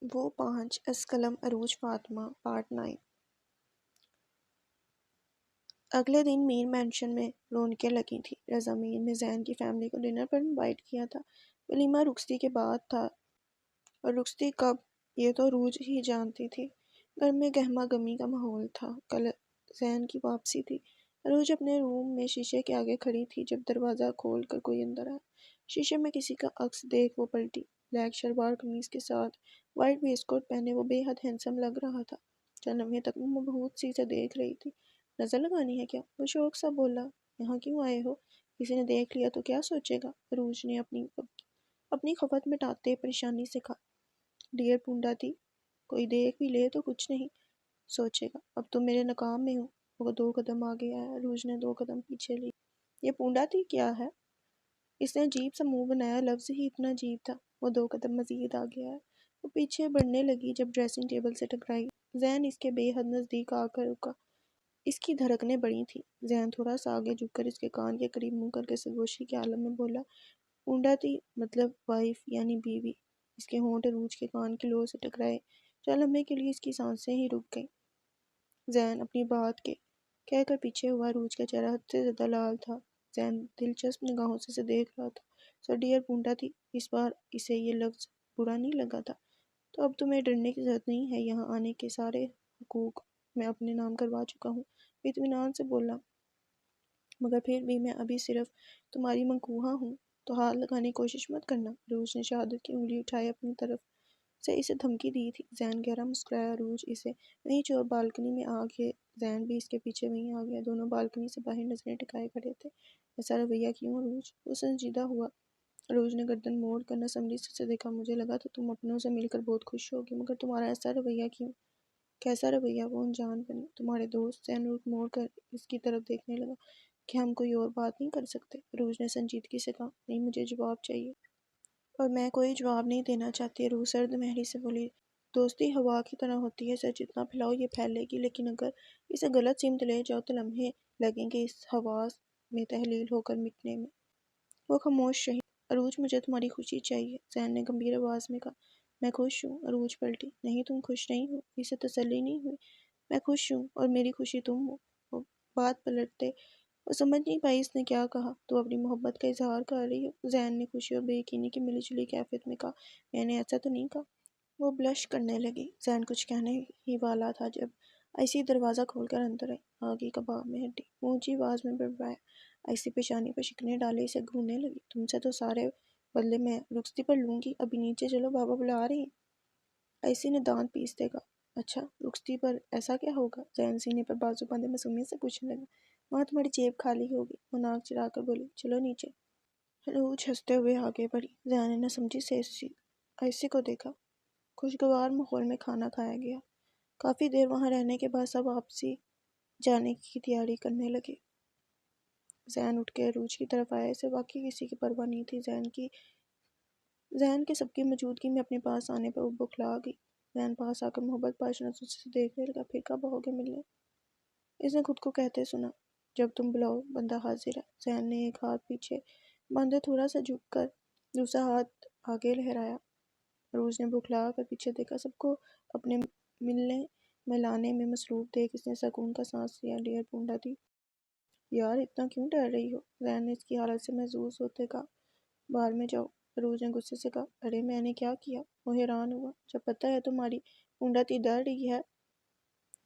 وہ 5 اسکلم عروج فاطمہ پارٹ 9۔ اگلے دن میر مینشن میں رونقیں لگی تھیں۔ رضا میر نے زین کی فیملی کو ڈنر پر انوائٹ کیا تھا۔ ولیمہ رخصتی کے بعد تھا، اور رخصتی کب یہ تو عروج ہی جانتی تھی۔ گھر میں گہما گہمی کا ماحول تھا۔ کل زین کی واپسی تھی۔ عروج اپنے روم میں شیشے کے آگے کھڑی تھی جب دروازہ کھول کر کوئی اندر آیا۔ شیشے میں کسی کا عکس دیکھ وہ پلٹی۔ بلیک شلوار قمیض کے ساتھ وائٹ ویسٹ کوٹ پہنے وہ بے حد ہینڈسم لگ رہا تھا۔ چند لمحے تک وہ مبہوت سی سے دیکھ رہی تھی۔ نظر لگانی ہے کیا؟ وہ شوق سا بولا۔ یہاں کیوں آئے ہو؟ کسی نے دیکھ لیا تو کیا سوچے گا؟ عروج نے اپنی خفت مٹاتے پریشانی سے کہا۔ ڈیئر پونڈا دی، کوئی دیکھ بھی لے تو کچھ نہیں سوچے گا۔ اب تم میرے ناکام میں ہو۔ وہ 2 قدم آگے آیا۔ عروج نے 2 قدم پیچھے لی۔ یہ پونڈا دی کیا ہے؟ اس نے عجیب سا منہ بنایا، لفظ ہی اتنا عجیب تھا۔ وہ 2 قدم مزید آگے آیا۔ وہ پیچھے بڑھنے لگی جب ڈریسنگ ٹیبل سے ٹکرائی۔ زین اس کے بے حد نزدیک آ کر رکا۔ اس کی دھڑکنیں بڑی تھیں۔ زین تھوڑا سا آگے جھک کر اس کے کان کے قریب منہ کر کے سرگوشی کے عالم میں بولا، پونڈا دی مطلب وائف یعنی بیوی۔ اس کے ہونٹ عروج کے کان کی لو سے ٹکرائے۔ چند لمحے کے لیے اس کی سانسیں ہی رک گئیں۔ زین اپنی بات کے کہہ کر پیچھے ہوا۔ عروج کا چہرہ حد سے زیادہ لال تھا۔ زین دلچسپ نگاہوں سے اسے دیکھ رہا تھا۔ سو ڈیئر پونڈا دی، اس بار اسے یہ لفظ برا نہیں لگا تھا۔ تو اب تمہیں ڈرنے کی ضرورت نہیں ہے۔ یہاں آنے کے سارے حقوق میں اپنے نام کروا چکا ہوں۔ اطمینان سے بولا، مگر پھر بھی میں ابھی صرف تمہاری منکوحہ ہوں، تو ہاتھ لگانے کی کوشش مت کرنا۔ عروج نے شہادت کی انگلی اٹھائے اپنی طرف سے اسے دھمکی دی تھی۔ زین گہرا مسکرایا۔ عروج اسے وہیں چھوڑ بالکنی میں آ گئے۔ زین بھی اس کے پیچھے وہیں آ گیا۔ دونوں بالکنی سے باہر نظریں ٹکائے کھڑے تھے۔ ایسا رویہ کیوں عروج؟ وہ سنجیدہ ہوا۔ عروج نے گردن موڑ کر ناسمجھی سے اسے دیکھا۔ مجھے لگا تھا تم اپنوں سے مل کر بہت خوش ہوگی، مگر تمہارا ایسا رویہ کیوں؟ کیسا رویہ؟ وہ انجان بنی۔ تمہارے دوست؟ زین رخ موڑ کر اس کی طرف دیکھنے لگا۔ کیا ہم کوئی اور بات نہیں کر سکتے؟ عروج نے سنجیدگی سے کہا، نہیں، مجھے جواب چاہیے۔ اور میں کوئی جواب نہیں دینا چاہتی۔ عروج سرد مہری سے بولی، دوستی ہوا کی طرح ہوتی ہے، اسے جتنا پھیلاؤ یہ پھیلے گی، لیکن اگر اسے غلط سمت لے جاؤ تو لمحے لگیں گے اس ہوا میں تحلیل ہو کر مٹنے میں۔ وہ خاموش رہی۔ عروج، مجھے تمہاری خوشی چاہیے، زین نے گمبھیر آواز میں کہا۔ میں خوش ہوں۔ عروج پلٹی۔ نہیں، تم خوش نہیں ہو۔ اسے تسلی نہیں ہوئی۔ میں خوش ہوں، اور میری خوشی تم ہو۔ وہ بات پلٹتے وہ سمجھ نہیں پائی اس نے کیا کہا۔ تو اپنی محبت کا اظہار کر رہی ہو؟ زین نے خوشی اور بے یقینی کی ملی جلی کیفیت میں کہا، میں نے ایسا تو نہیں کہا۔ وہ بلش کرنے لگی۔ زین کچھ کہنے ہی والا تھا جب ایسی دروازہ کھول کر اندر آئی۔ آگے کباب میں ہڈی، اونچی آواز میں بڑبڑایا۔ ایسی پیشانی پر شکنیں ڈالے اسے گھورنے لگی۔ تم سے تو سارے بدلے میں رخصتی پر لوں گی۔ ابھی نیچے چلو، بابا بلا رہے ہیں۔ ایسی نے دانت پیستے کہا۔ اچھا، رخصتی پر ایسا کیا ہوگا؟ زین سینے پر بازو باندھے معصومیت سے پوچھنے لگا۔ وہاں تمہاری جیب خالی ہوگی۔ وہ ناک چڑھا کر بولی، چلو نیچے۔ عروج ہنستے ہوئے آگے بڑھی۔ زین نے ناسمجھی سے ایسی کو دیکھا۔ خوشگوار ماحول میں کھانا کھایا گیا۔ کافی دیر وہاں رہنے کے بعد سب واپسی جانے کی تیاری کرنے لگے۔ زین اٹھ کے عروج کی طرف آیا۔ اسے واقعی کسی کی پرواہ نہیں تھی۔ زین کے سب کی موجودگی میں اپنے پاس آنے پر وہ بوکھلا گئی۔ زین پاس آ کر محبت پاش نظروں سے دیکھنے لگا۔ پھر کب آؤ گے ملنے؟ اس نے خود کو کہتے سنا۔ جب تم بلاؤ، بندہ حاضر ہے۔ زین نے ایک ہاتھ پیچھے باندھے تھوڑا سا جھک کر دوسرا ہاتھ آگے لہرایا۔ عروج نے بوکھلا کر پیچھے دیکھا۔ سب کو اپنے ملنے ملانے میں مصروف دیکھ اس نے سکون کا سانس لیا۔ ڈیئر پونڈا دی، یار اتنا کیوں ڈر رہی ہو؟ زین نے اس کی حالت سے محظوظ ہوتے کہا، بار میں جاؤ۔ عروج نے غصے سے کہا، ارے میں نے کیا کیا؟ وہ حیران ہوا۔ جب پتہ ہے تمہاری پونڈا دی ڈر رہی ہے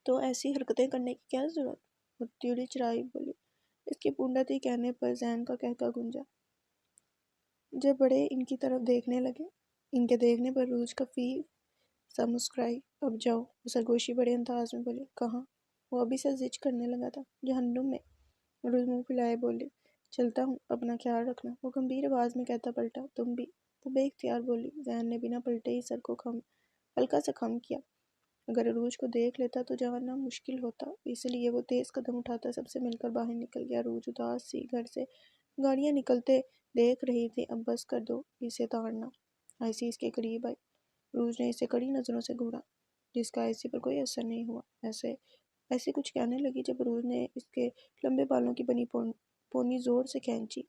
تو ایسی حرکتیں کرنے کی کیا ضرورت؟ وہ تیوڑی چڑھائی بولی۔ اس کی پونڈا دی کہنے پر زین کا قہقہ گونجا۔ جب بڑے ان کی طرف دیکھنے لگے۔ ان کے دیکھنے پر عروج خفیف سا مسکرائی۔ اب جاؤ، وہ سرگوشی بڑے انداز میں بولی۔ کہاں؟ وہ ابھی سے زج کرنے لگا تھا۔ جہنم میں۔ عروج منہ پھیلائے بولی، چلتا ہوں، اپنا خیال رکھنا۔ وہ گمبھیر آواز میں کہتا پلٹا، تم بھی؟ وہ بے اختیار بولی۔ زین نے بنا پلٹے ہی سر کو ہلکا سا خم کیا۔ اگر عروج کو دیکھ لیتا تو جانا مشکل ہوتا، اس لیے وہ تیز قدم اٹھاتا سب سے مل کر باہر نکل گیا۔ عروج اداس سی گھر سے گاڑیاں نکلتے دیکھ رہی تھی۔ اب بس کر دو اسے تاڑنا۔ ایسی اس کے قریب آئی۔ عروج نے اسے کڑی نظروں سے گھورا، جس کا ایسی پر کوئی اثر نہیں ہوا۔ ایسی کچھ کہنے لگی جب عروج نے اس کے لمبے بالوں کی بنی پونی زور سے کھینچی۔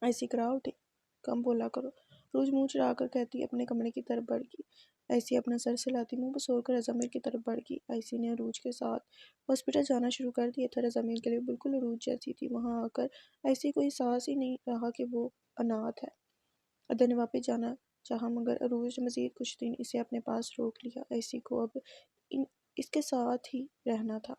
ایسی کرا اٹھی، کم بولا کرو۔ روز منہ چڑھا کر کہتی اپنے کمرے کی طرف بڑھ گئی۔ آئیسی اپنا سر سلاتی منہ بسور کر رضامیر کی طرف بڑھ گئی۔ آئیسی نے عروج کے ساتھ ہاسپٹل جانا شروع کر دیا تھا۔ رضامیر کے لیے بالکل عروج جیسی تھی۔ وہاں آ کر آئیسی کو احساس ہی نہیں رہا کہ وہ اناتھ ہے۔ ادر نے واپس جانا چاہا مگر عروج نے مزید کچھ دن اسے اپنے پاس روک لیا۔ آئیسی کو اب اس کے ساتھ ہی رہنا تھا۔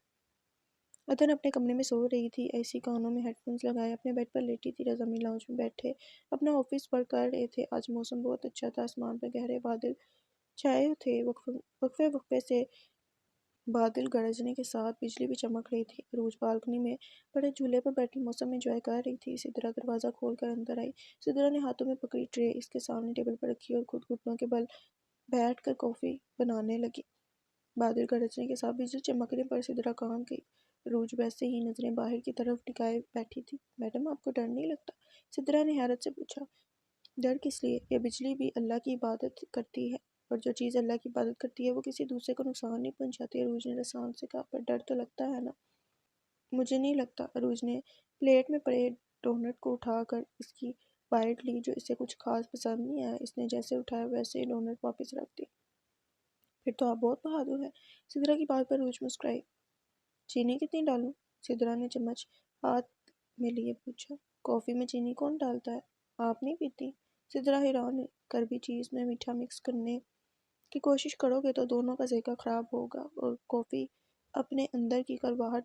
ادن اپنے کمرے میں سو رہی تھی۔ آئیسی کانوں میں ہیڈ فونز لگائے اپنے بیڈ پر لیٹی تھی۔ رضامیر لاؤنج میں بیٹھے اپنا آفس ورک کر رہے تھے۔ آج موسم بہت اچھا تھا۔ آسمان پر گہرے بادل چھائے تھے۔ وقفے وقفے سے بادل گرجنے کے ساتھ بجلی بھی چمک رہی تھی۔ عروج بالکنی میں بڑے جھولے پر بیٹھی موسم انجوائے کر رہی تھی۔ سدرا دروازہ کھول کر اندر آئی۔ سدرا نے ہاتھوں میں پکڑی ٹرے اس کے سامنے ٹیبل پر رکھی اور خود گھٹنوں کے بل بیٹھ کر کافی بنانے لگی۔ بادل گرجنے کے ساتھ بجلی چمکنے پر سدرا کام گئی۔ عروج ویسے ہی نظریں باہر کی طرف ٹکائے بیٹھی تھی۔ میڈم آپ کو ڈر نہیں لگتا؟ سدرا نے حیرت سے پوچھا۔ ڈر کس لیے؟ یہ بجلی بھی اللہ کی عبادت کرتی ہے اور جو چیز اللہ کی عبادت کرتی ہے وہ کسی دوسرے کو نقصان نہیں پہنچاتی۔ عروج نے رسان سے کہا پر ڈر تو لگتا ہے نا؟ مجھے نہیں لگتا۔ عروج نے پلیٹ میں پڑے ڈونٹ کو اٹھا کر اس کی بائٹ لی جو اسے کچھ خاص پسند نہیں آیا۔ اس نے جیسے اٹھایا ویسے ہی ڈونٹ واپس رکھ دی۔ پھر تو آپ بہت بہادر ہیں۔ سدرا کی بات پر عروج مسکرائی۔ چینی کتنی ڈالوں؟ سدرا نے چمچ ہاتھ میں لیے پوچھا۔ کافی میں چینی کون ڈالتا ہے؟ آپ نہیں پیتی؟ سدرا حیران ہے۔ کڑوی چیز میں میٹھا مکس کرنے کی کوشش کرو گے تو دونوں کا ذائقہ خراب ہوگا اور کافی اپنے اندر کی کڑواہٹ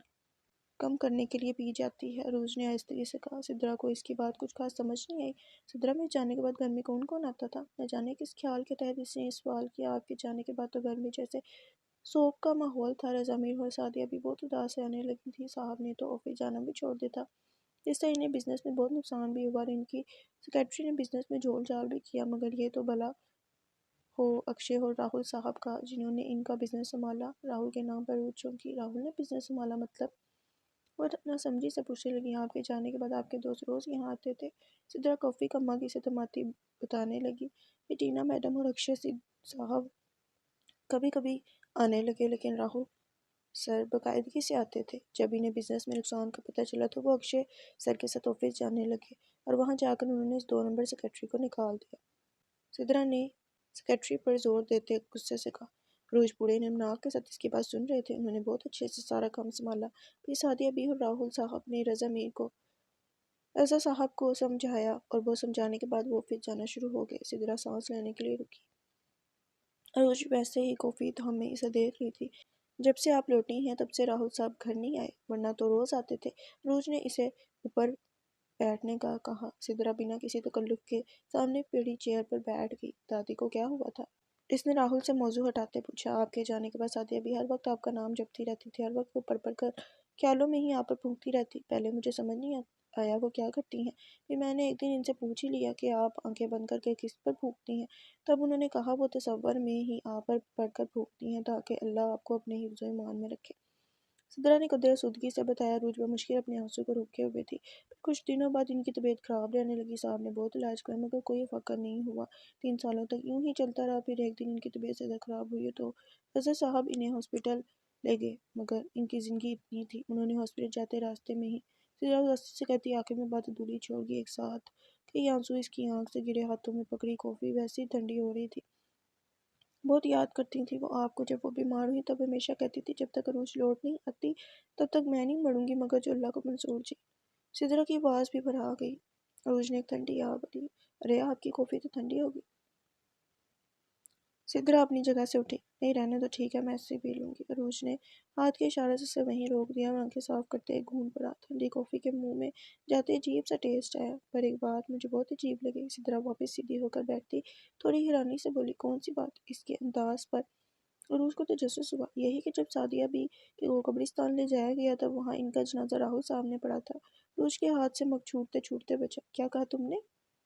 کم کرنے کے لیے پی جاتی ہے۔ عروج نے آہستگی سے کہا۔ سدرا کو اس کی بات کچھ خاص سمجھ نہیں آئی۔ سدرا میرے جانے کے بعد گھر میں کون کون آتا تھا؟ نہ جانے کس خیال کے تحت اس نے یہ سوال کیا۔ آپ کے جانے کے بعد تو گھر میں جیسے سوگ کا ماحول تھا۔ رضامیر اور سعدیہ بھی بہت اداس رہنے لگی تھی۔ صاحب نے تو آفس جانا بھی چھوڑ دیا تھا۔ اس سے انہیں بزنس میں بہت نقصان بھی ہوا اور ان کی سیکرٹری نے بزنس میں جھول جھال بھی کیا۔ مگر یہ تو بھلا ہو اکشے اور راہل صاحب کا جنہوں نے ان کا بزنس سنبھالا۔ راہل کے نام پر عروج چونکی۔ راہل نے بزنس سنبھالا مطلب؟ وہ ناسمجھی سے پوچھنے لگی۔ آپ کے جانے کے بعد آپ کے دوست روز یہاں آتے تھے؟ سدرا کافی کا مگ اسے تماتی بتانے لگی۔ یہ ٹینا میڈم اور اکشے صاحب کبھی کبھی آنے لگے لیکن راہل سر باقاعدگی سے آتے تھے۔ جب انہیں بزنس میں نقصان کا پتہ چلا تو وہ اکشے سر کے ساتھ آفس جانے لگے اور وہاں جا کر انہوں نے اس 2 نمبر سیکرٹری کو نکال دیا۔ سدرا نے سیکرٹری پر زور دیتے غصے سے کہا۔ عروج بوڑھے نمناک کے ساتھ اس کی بات سن رہے تھے۔ انہوں نے بہت اچھے سے سارا کام سنبھالا۔ پھر سعدیہ بھی اور راہل صاحب نے رضا صاحب کو سمجھایا اور وہ سمجھانے کے بعد وہ آفس جانا شروع ہو گئے۔ سدرا سانس لینے کے لیے رکی۔ عروج ویسے ہی کافی تھامے اسے دیکھ رہی تھی۔ جب سے آپ لوٹی ہیں تب سے راہل صاحب گھر نہیں آئے ورنہ تو روز آتے تھے۔ عروج نے اسے اوپر بیٹھنے کا کہا۔ سدرا بنا کسی تکلف کے سامنے پڑی چیئر پر بیٹھ گئی۔ دادی کو کیا ہوا تھا؟ اس نے راہل سے موضوع ہٹاتے پوچھا۔ آپ کے جانے کے بعد سعدیہ بھی ہر وقت آپ کا نام جپتی رہتی تھی۔ ہر وقت وہ پڑھ پڑھ کر خیالوں میں ہی آپ پر پھونکتی رہتی۔ پہلے مجھے سمجھ نہیں آیا وہ کیا کرتی ہیں۔ پھر میں نے ایک دن ان سے پوچھ ہی لیا کہ آپ آنکھیں بند کر کے کس پر پھونکتی ہیں۔ تب انہوں نے کہا وہ تصور میں ہی آپ پر پڑھ کر پھونکتی ہیں تاکہ اللہ آپ کو اپنے حفظ و ایمان میں رکھے۔ سدرا نے قدرے سودگی سے بتایا۔ عروج بمشکل اپنے آنسوں کو روکے ہوئے تھی۔ پھر کچھ دنوں بعد ان کی طبیعت خراب رہنے لگی۔ صاحب نے بہت علاج کیا مگر کوئی فائدہ نہیں ہوا۔ 3 سالوں تک یوں ہی چلتا رہا۔ پھر ایک دن ان کی طبیعت زیادہ خراب ہوئی تو رضا صاحب انہیں ہاسپٹل لے گئے مگر ان کی زندگی اتنی تھی۔ انہوں نے ہاسپٹل جاتے راستے میں ہی سدرا اداسی سے کہتی آنکھیں میں بات ادھوری چھوڑ گئی۔ ایک ساتھ کئی آنسو اس کی آنکھ سے گرے۔ ہاتھوں میں پکڑی کافی ویسی ٹھنڈی ہو رہی تھی۔ بہت یاد کرتی تھی وہ آپ کو۔ جب وہ بیمار ہوئی تب ہمیشہ کہتی تھی جب تک عروج لوٹ نہیں آتی تب تک میں نہیں مروں گی مگر جو اللہ کو منظور جی۔ سدرا کی آواز بھی بھرا گئی۔ عروج نے ایک ٹھنڈی آہ بھری۔ ارے آپ کی کافی تو ٹھنڈی ہوگی۔ سدرا اپنی جگہ سے اٹھی۔ نہیں رہنے تو ٹھیک ہے میں اس سے پی لوں گی۔ عروج نے ہاتھ کے اشارے سے اسے وہیں روک دیا اور آنکھیں صاف کرتے ایک گھونٹ بھرا۔ ٹھنڈی کافی کے منہ میں جاتے عجیب سا ٹیسٹ آیا پر ایک بات مجھے بہت عجیب لگی۔ سدرا واپس سیدھی ہو کر بیٹھتی تھوڑی حیرانی سے بولی۔ کون سی بات؟ اس کے انداز پر عروج کو تجسس ہوا۔ یہی کہ جب سعدیہ بی کو قبرستان لے جایا گیا تب وہاں ان کا جنازہ راہل صاحب نے پڑھا تھا۔ عروج کے ہاتھ سے مگ چھوٹتے چھوٹتے بچا۔ کیا کہا تم نے؟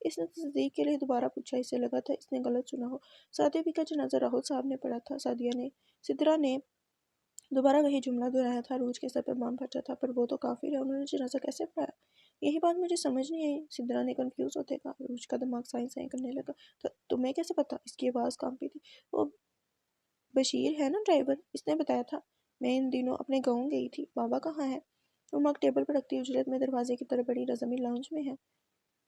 اس نے تصدیق کے لیے دوبارہ پوچھا۔ اسے لگا تھا اس نے غلط سنا ہو۔ سعدیہ بی کا جنازہ راہل صاحب نے پڑھا تھا۔ سدرا نے دوبارہ وہی جملہ دہرایا تھا۔ عروج کے سر پر بم پھٹا تھا۔ پر وہ تو کافر ہے انہوں نے جنازہ کیسے پڑھایا؟ یہی بات مجھے سمجھ نہیں آئی۔ سدرا نے کنفیوز ہوتے کہا۔ عروج کا دماغ سائیں سائیں کرنے لگا۔ تمہیں کیسے پتا؟ اس کی آواز کانپی تھی۔ وہ بشیر ہے نا ڈرائیور، اس نے بتایا تھا۔ میں ان دنوں اپنے گاؤں گئی تھی۔ بابا کہاں ہے؟ وہ مگ ٹیبل پر رکھتی اجلت میں دروازے کی طرف بڑھی۔ رضامیر لاؤنج میں ہے۔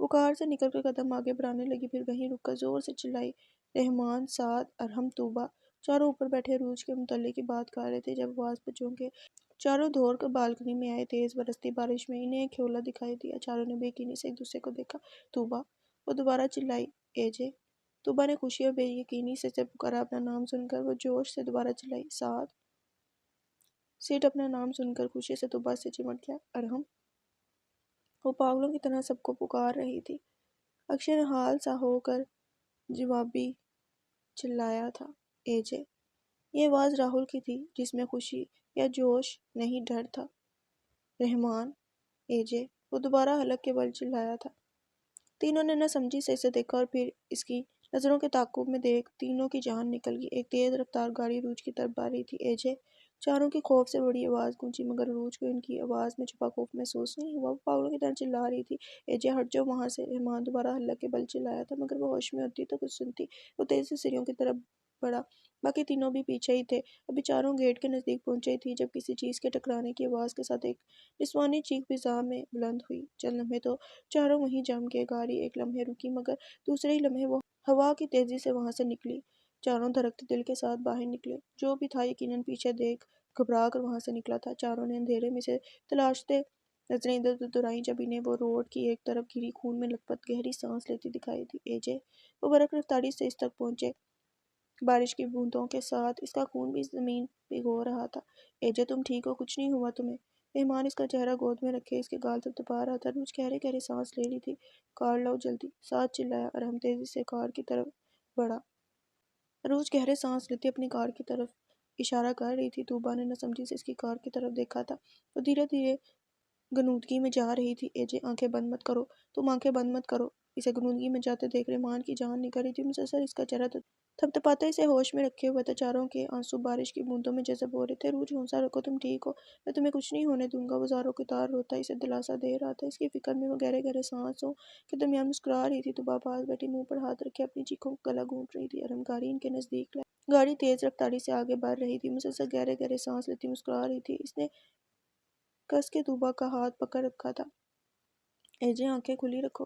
وہ کار سے نکل کر قدم آگے بڑھانے لگی، پھر وہیں رک کر زور سے چلائی، رحمان، سعد، ارحم، طوبا۔ چاروں اوپر بیٹھے عروج کے متعلق ہی بات کر رہے تھے جب آواز پہ چونکے چاروں دوڑ کر بالکنی میں آئے۔ تیز برستی بارش میں انہیں ایک کھیولا دکھائی دیا۔ چاروں نے بے یقینی سے ایک دوسرے کو دیکھا۔ طوبا، وہ دوبارہ چلائی، اے جے۔ طوبا نے خوشی اور بے یقینی سے پکارا اپنا نام سن کر۔ وہ جوش سے دوبارہ چلائی، سعد۔ سیٹ اپنا نام سن کر خوشی سے طوبا سے چمٹ گیا، ارحم۔ وہ پاگلوں کی طرح سب کو پکار رہی تھی۔ اکشے نے حال سا ہو کر جوابی چلایا تھا، اے جے۔ یہ آواز راہل کی تھی، جس میں خوشی یا جوش نہیں، ڈر تھا۔ رحمان، اے جے، وہ دوبارہ حلق کے بل چلایا تھا۔ تینوں نے نہ سمجھی سے اسے دیکھا اور پھر اس کی نظروں کے تعاقب میں دیکھ تینوں کی جان نکل گئی۔ ایک تیز رفتار گاڑی عروج کی طرف آ رہی تھی، اے جے۔ چاروں کی خوف سے بڑی آواز گونجی، مگر عروج کو ان کی آواز میں چھپا خوف محسوس نہیں ہوا۔ وہ پاگلوں کی طرح چلا رہی تھی، اے جے ہٹ جاؤ وہاں سے۔ رحمان دوبارہ حلق کے بل چلایا تھا، مگر وہ ہوش میں ہوتی تو کچھ سنتی۔ وہ تیزی سے سیڑھیوں کی طرف بڑھا، باقی تینوں بھی پیچھے ہی تھے۔ ابھی چاروں گیٹ کے نزدیک پہنچے تھی جب کسی چیز کے ٹکرانے کی آواز کے ساتھ ایک نسوانی چیخ فضا میں بلند ہوئی۔ چند لمحے تو چاروں وہیں جم گئے۔ گاڑی ایک لمحے رکی، مگر دوسرے ہی لمحے وہ ہوا کی تیزی سے وہاں سے نکلی۔ چاروں دھڑکتے دل کے ساتھ باہر نکلے۔ جو بھی تھا یقیناً پیچھے دیکھ گھبرا کر وہاں سے نکلا تھا۔ چاروں نے اندھیرے میں سے تلاشتے نظریں ادھر ادھر دورائیں جب انہیں وہ روڈ کی ایک طرف گھری خون میں لت پت گہری سانس لیتی دکھائی دی، اے جے۔ وہ برق رفتاری سے اس تک پہنچے، بارش کی بوندوں کے ساتھ اس کا خون بھی زمین بھگو رہا تھا۔ اے جے، تم ٹھیک ہو؟ کچھ نہیں ہوا تمہیں؟ رحمان اس کا چہرہ گود میں رکھے اس کے گال تھپتھپا رہا تھا۔ عروج گہرے گہرے سانس لے رہی تھی۔ کار لاؤ جلدی، سعد چلایا۔ ارحم تیزی سے کار کی طرف بڑھا۔ عروج گہرے سانس لیتی اپنی کار کی طرف اشارہ کر رہی تھی۔ طوبا نے نہ سمجھی سے اس کی کار کی طرف دیکھا تھا۔ وہ دھیرے دھیرے غنودگی میں جا رہی تھی۔ اے جے، آنکھیں بند مت کرو، تم آنکھیں بند مت کرو۔ اسے غنودگی میں جاتے دیکھ رحمان کی جان نکل رہی تھی۔ مسلسل اس کا چہرہ تھپتھپاتا اسے ہوش میں رکھے ہوا تھا۔ چاروں کے آنسو بارش کی بوندوں میں جذب ہو رہے تھے۔ عروج، حوصلہ رکھو، تم ٹھیک ہو، میں تمہیں کچھ نہیں ہونے دوں گا۔ وہ زاروں کی طرح روتا اسے دلاسا دے رہا تھا۔ اس کی فکر میں وہ گہرے گہرے سانسوں کے درمیان مسکرا رہی تھی۔ طوبا پاس بیٹھی منہ پر ہاتھ رکھے اپنی چیخوں کا گلا گھونٹ رہی تھی۔ ارحم گاڑی ان کے نزدیک لایا۔ گاڑی تیز رفتاری سے آگے بڑھ رہی تھی، مسلسل گہرے گہرے سانس لیتی مسکرا رہی تھی۔ اس نے کس کے طوبا کا ہاتھ پکڑ رکھا تھا۔ اے جے، آنکھیں کھلی رکھو۔